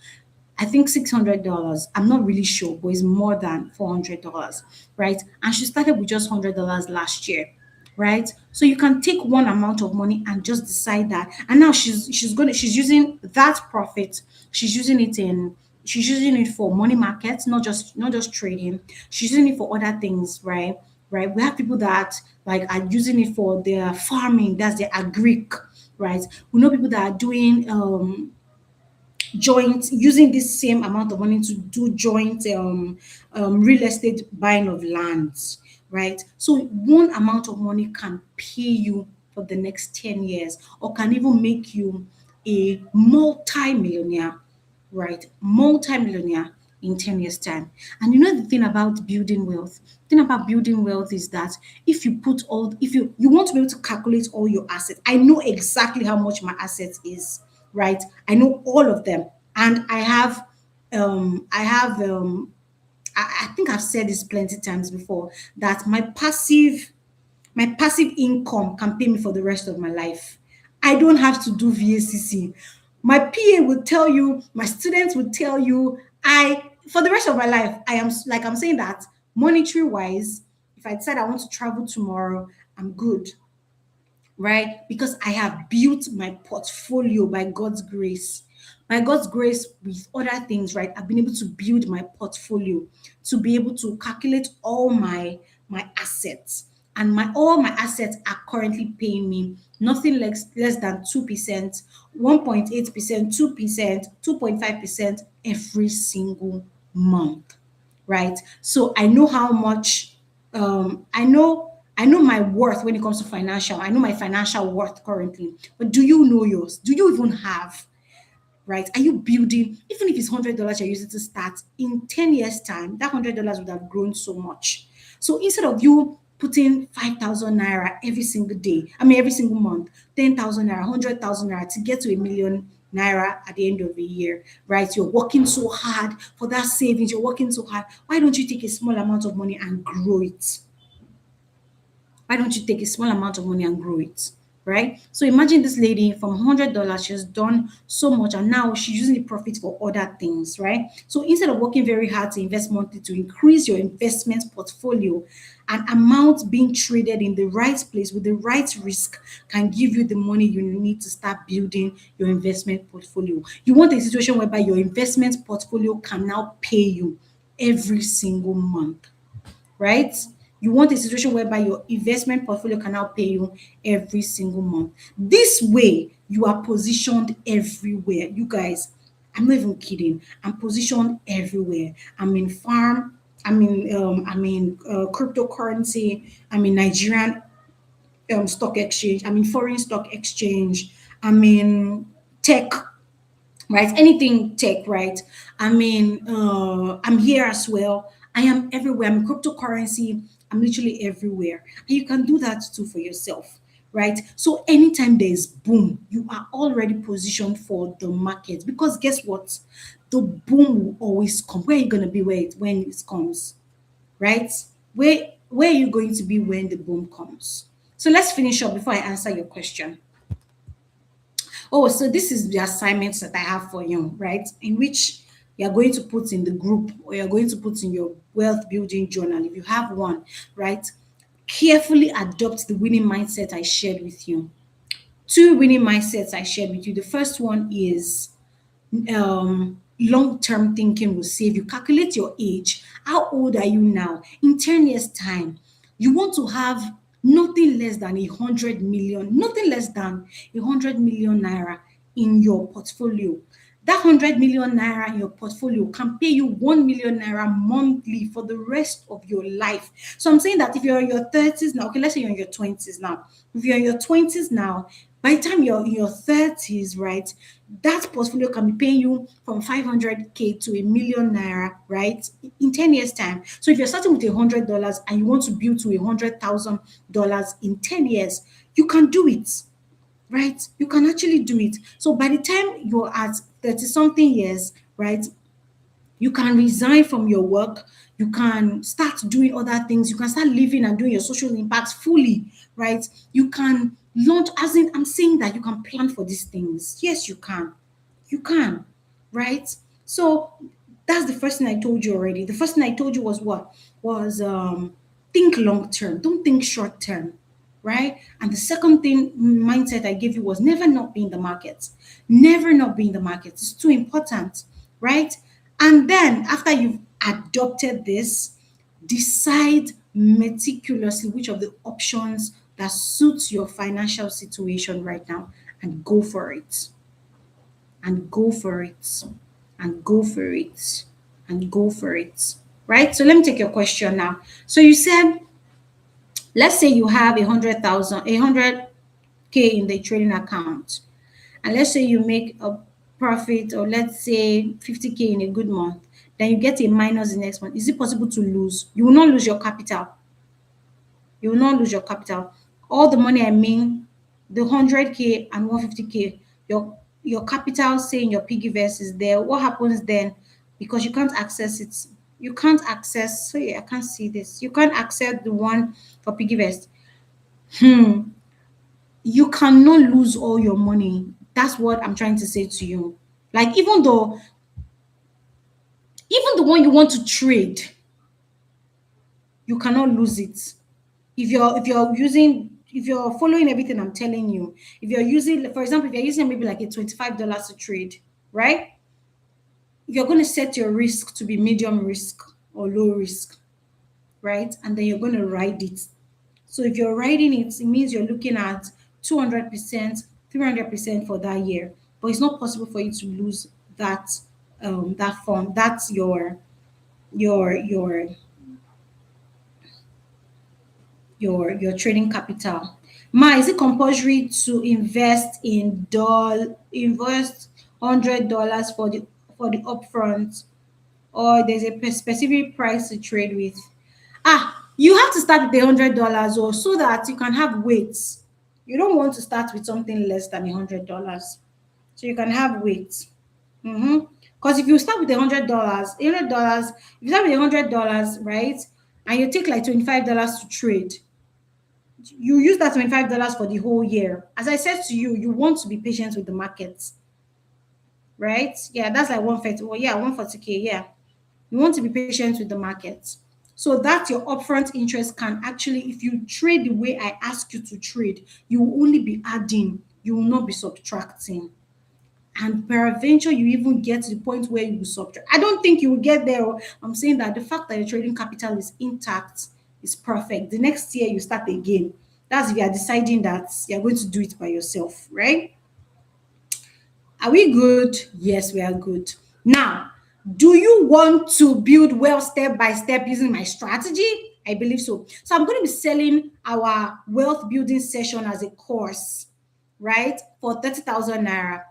I think, $600. I'm not really sure, but it's more than $400, right? And she started with just $100 last year, right? So you can take one amount of money and just decide that. And now she's using that profit. She's using it for money markets, not just trading. She's using it for other things, right? Right. We have people that like are using it for their farming. That's their agric, right? We know people that are doing joint using this same amount of money to do joint real estate buying of lands, right? So one amount of money can pay you for the next 10 years or can even make you a multi-millionaire, right? Multi-millionaire in 10 years time. And you know the thing about building wealth, the thing about building wealth is that if you want to be able to calculate all your assets, I know exactly how much my assets is, right? I know all of them. And I think I've said this plenty times before that my passive income can pay me for the rest of my life. I don't have to do VACC. My PA will tell you, my students will tell you, for the rest of my life, I'm saying that monetary wise, if I decide I want to travel tomorrow, I'm good, right? Because I have built my portfolio by God's grace. By God's grace, with other things, right? I've been able to build my portfolio to be able to calculate all my assets. And my all my assets are currently paying me nothing less than 2%, 1.8%, 2%, 2.5% every single month, right? So I know how much I know my worth when it comes to financial. I know my financial worth currently. But do you know yours? Do you even have, right? Are you building, even if it's $100 you're using to start, in 10 years' time, that $100 would have grown so much. So instead of you putting 5,000 naira every single day, I mean every single month, 10,000 naira, 100,000 naira to get to a million naira at the end of the year, right? You're working so hard for that savings, you're working so hard. Why don't you take a small amount of money and grow it? Why don't you take a small amount of money and grow it? Right? So imagine this lady from $100, she's done so much and now she's using the profit for other things, right? So instead of working very hard to invest monthly to increase your investment portfolio, an amount being traded in the right place with the right risk can give you the money you need to start building your investment portfolio. You want a situation whereby your investment portfolio can now pay you every single month, right? You want a situation whereby your investment portfolio can now pay you every single month. This way, you are positioned everywhere. You guys, I'm not even kidding. I'm positioned everywhere. I'm in farm. I'm in cryptocurrency. I'm in Nigerian stock exchange. I'm in foreign stock exchange. I'm in tech, right? Anything tech, right? I'm here as well. I am everywhere. I'm in cryptocurrency. I'm literally everywhere. And you can do that too for yourself, right? So anytime there's boom, you are already positioned for the market, because guess what? The boom will always come. Where are you going to be when it comes, right? Where are you going to be when the boom comes? So let's finish up before I answer your question. Oh, so this is the assignments that I have for you, right? In which you're going to put in the group, or you're going to put in your wealth building journal if you have one, right? Carefully adopt the winning mindset I shared with you. Two winning mindsets I shared with you. The first one is long-term thinking will save you. Calculate your age. How old are you now? In 10 years' time, you want to have nothing less than 100 million, nothing less than 100 million naira in your portfolio. That 100 million naira in your portfolio can pay you 1 million naira monthly for the rest of your life. So I'm saying that if you're in your 30s now, okay, let's say you're in your 20s now. If you're in your 20s now, by the time you're in your 30s, right, that portfolio can be paying you from 500K to 1 million naira, right, in 10 years' time. So if you're starting with $100 and you want to build to $100,000 in 10 years, you can do it, right? You can actually do it. So by the time you're at 30 something years, right, you can resign from your work, you can start doing other things, you can start living and doing your social impact fully, right? You can launch, as in, I'm saying that you can plan for these things. Yes, you can. You can, right? So that's the first thing I told you already. The first thing I told you was what? Was think long term, don't think short term, right? And the second thing mindset I gave you was never not be in the market. Never not be in the market. It's too important, right? And then after you've adopted this, decide meticulously which of the options that suits your financial situation right now, and go for it. And go for it. And go for it. And go for it. Right? So let me take your question now. So you said, let's say you have 100K in the trading account, and let's say you make a profit, or let's say 50K in a good month, then you get a minus the next month. Is it possible to lose? You will not lose your capital. You will not lose your capital. All the money, I mean, the 100K and 150K, your capital, say in your piggy vest, is there. What happens then? Because you can't access it. You can't access. Sorry, I can't see this. You can't access the one for piggy vest. You cannot lose all your money. That's what I'm trying to say to you. Like, even the one you want to trade, you cannot lose it. If you're following everything I'm telling you, if you're using, for example, if you're using maybe like a $25 to trade, right? You're going to set your risk to be medium risk or low risk, right? And then you're going to ride it. So if you're riding it, it means you're looking at 200%, 300% for that year. But it's not possible for you to lose that fund. That's your your trading capital. Ma, is it compulsory to invest $100 for the upfront, or there's a specific price to trade with? You have to start with $100, or so that you can have weights. You don't want to start with something less than $100, so you can have weights. Because if you start with $100, if you start with $100, right, and you take like $25 to trade, you use that $25 for the whole year. As I said to you, you want to be patient with the markets, right? Yeah, that's like 140. Well, yeah, 140K. Yeah, you want to be patient with the markets. So that your upfront interest can actually, if you trade the way I ask you to trade, you will only be adding, you will not be subtracting. And peradventure, you even get to the point where you will subtract. I don't think you will get there. I'm saying that the fact that your trading capital is intact is perfect. The next year you start again. That's if you are deciding that you're going to do it by yourself, right? Are we good? Yes, we are good. Now, do you want to build wealth step by step using my strategy? I believe so. So I'm going to be selling our wealth building session as a course, right? For 30,000 naira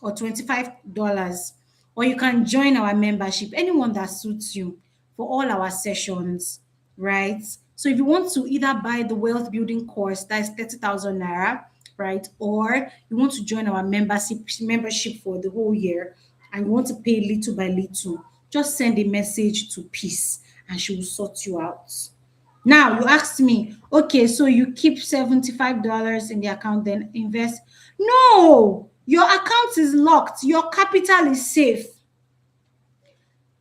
or $25. Or you can join our membership, anyone that suits you, for all our sessions, right? So if you want to either buy the wealth building course, that's 30,000 naira, right? Or you want to join our membership for the whole year and you want to pay little by little, just send a message to Peace and she will sort you out. Now you asked me, okay, so you keep $75 in the account, then invest. No, your account is locked. Your capital is safe.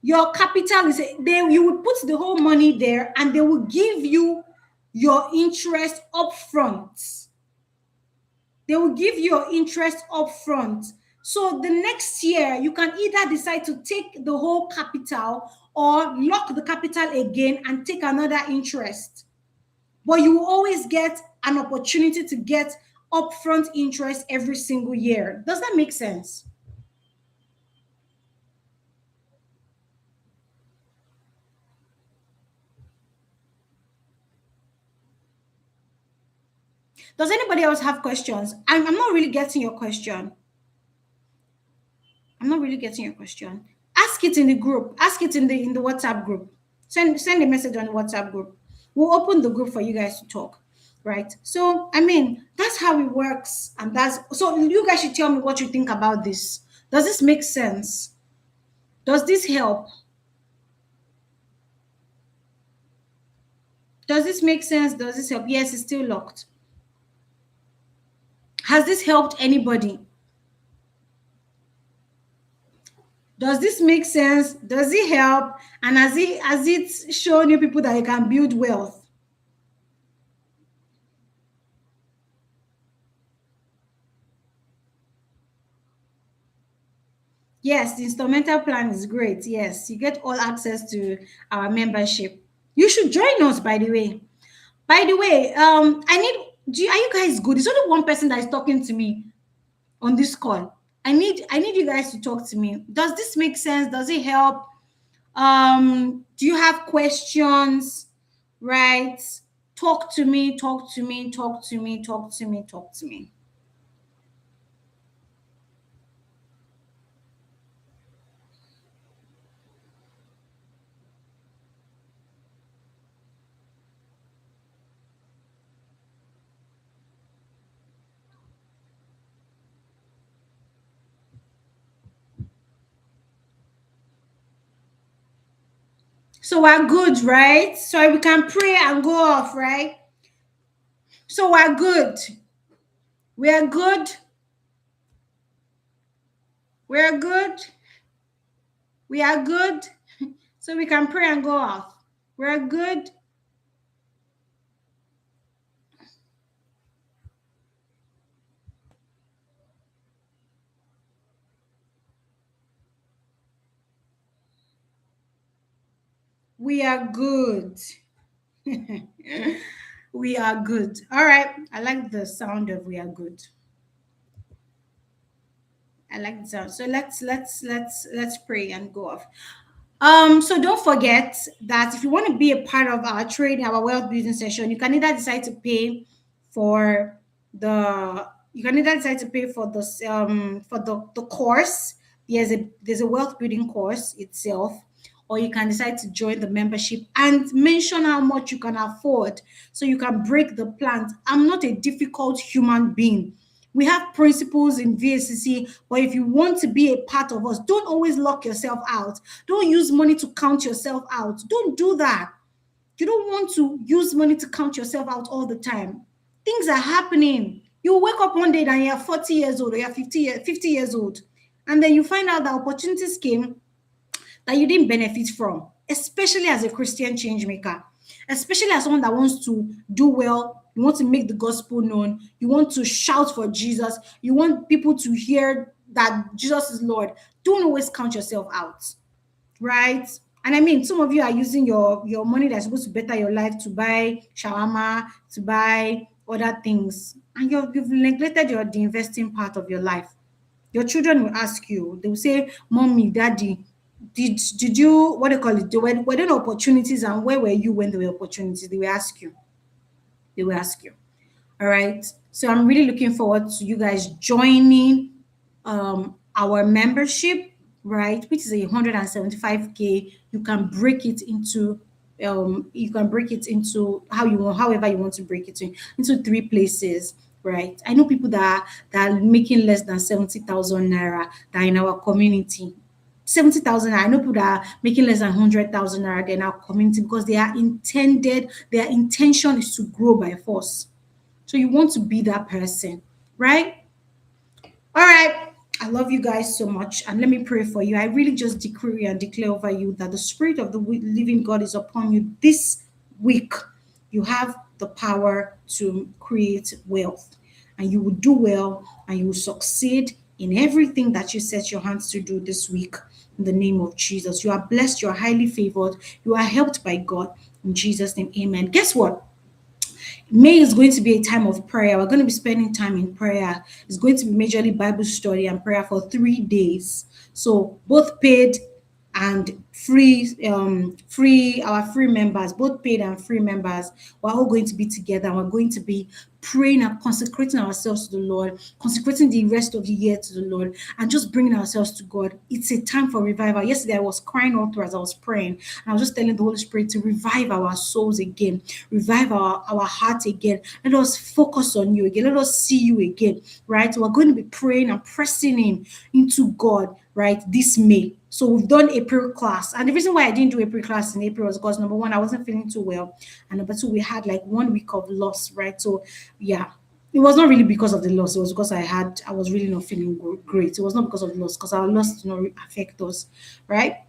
Your capital is they you would put the whole money there and they will give you your interest upfront. They will give you your interest upfront. So the next year you can either decide to take the whole capital or lock the capital again and take another interest. But you will always get an opportunity to get upfront interest every single year. Does that make sense? Does anybody else have questions? I'm not really getting your question. I'm not really getting your question. Ask it in the group. Ask it in the WhatsApp group. Send a message on the WhatsApp group. We'll open the group for you guys to talk. Right. So I mean, that's how it works. And that's so you guys should tell me what you think about this. Does this make sense? Does this help? Does this make sense? Does this help? Yes, it's still locked. Has this helped anybody? Does this make sense? Does it help? And has it shown you people that you can build wealth? Yes, the instrumental plan is great. Yes, you get all access to our membership. You should join us, by the way. By the way, I need are you guys good? It's only one person that is talking to me on this call. I need you guys to talk to me. Does this make sense? Does it help? Do you have questions? Right? Talk to me, talk to me, talk to me, talk to me, talk to me. So we're good, right? So we can pray and go off, right? So we're good. We are good. We are good. We are good. So we can pray and go off. We're good. We are good. We are good. All right. I like the sound of we are good. I like the sound. So let's pray and go off. So don't forget that if you want to be a part of our trade, our wealth building session, you can either decide to pay for the course. There's a wealth building course itself, or you can decide to join the membership and mention how much you can afford so you can break the plant. I'm not a difficult human being. We have principles in VACC, but if you want to be a part of us, don't always lock yourself out. Don't use money to count yourself out. Don't do that. You don't want to use money to count yourself out all the time. Things are happening. You wake up one day and you're 40 years old or you're 50 years old, and then you find out that opportunities came that you didn't benefit from, especially as a Christian change maker, especially as someone that wants to do well. You want to make the gospel known. You want to shout for Jesus. You want people to hear that Jesus is Lord. Don't always count yourself out, right? And I mean, some of you are using your money that's supposed to better your life to buy shawarma, to buy other things, and you've neglected the investing part of your life. Your children will ask you, they will say, Mommy, Daddy, did you, what do you call it? Were there opportunities, and where were you when there were opportunities? They will ask you. They will ask you. All right. So I'm really looking forward to you guys joining our membership, right? Which is 175K. You can break it into you can break it into how you want, however you want to break it into three places, right? I know people that are making less than 70,000 naira that are in our community. 70,000 naira. I know people that are making less than 100,000 naira in our community because their intention is to grow by force. So you want to be that person, right? All right. I love you guys so much. And let me pray for you. I really just decree and declare over you that the Spirit of the living God is upon you this week. You have the power to create wealth, and you will do well, and you will succeed in everything that you set your hands to do this week. In the name of Jesus, you are blessed, you are highly favored, you are helped by God. In Jesus' name, amen. Guess what? May is going to be a time of prayer. We're going to be spending time in prayer. It's going to be majorly Bible study and prayer for 3 days. So both paid and our free members, both paid and free members, we're all going to be together. We're going to be praying and consecrating ourselves to the Lord, consecrating the rest of the year to the Lord, and just bringing ourselves to God. It's a time for revival. Yesterday, I was crying all through as I was praying, and I was just telling the Holy Spirit to revive our souls again, revive our heart again. Let us focus on you again. Let us see you again, right? We're going to be praying and pressing into God, right, this May. So we've done April class. And the reason why I didn't do April class in April was because number one, I wasn't feeling too well. And number two, we had like 1 week of loss, right? So yeah, it was not really because of the loss. It was because I was really not feeling great. It was not because of the loss, because our loss did not affect us, right?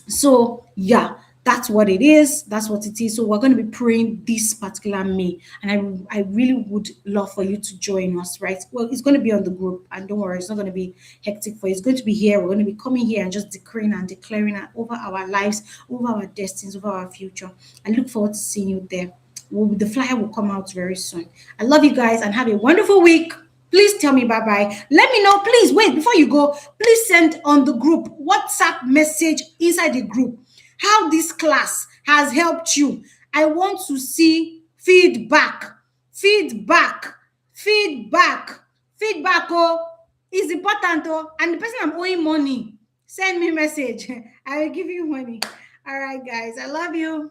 So yeah, that's what it is. That's what it is. So we're going to be praying this particular May, and I really would love for you to join us. Right? Well, it's going to be on the group, and don't worry, it's not going to be hectic for you. It's going to be here. We're going to be coming here and just declaring and declaring over our lives, over our destinies, over our future. I look forward to seeing you there. The flyer will come out very soon. I love you guys and have a wonderful week. Please tell me bye bye. Let me know. Please wait before you go. Please send on the group WhatsApp message inside the group how this class has helped you. I want to see feedback. Feedback. Feedback. Feedback. Oh, is important. Oh, and the person I'm owing money, send me message. I will give you money. All right, guys. I love you.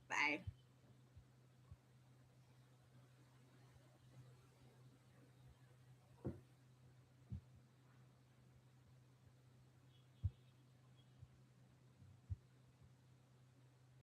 Bye.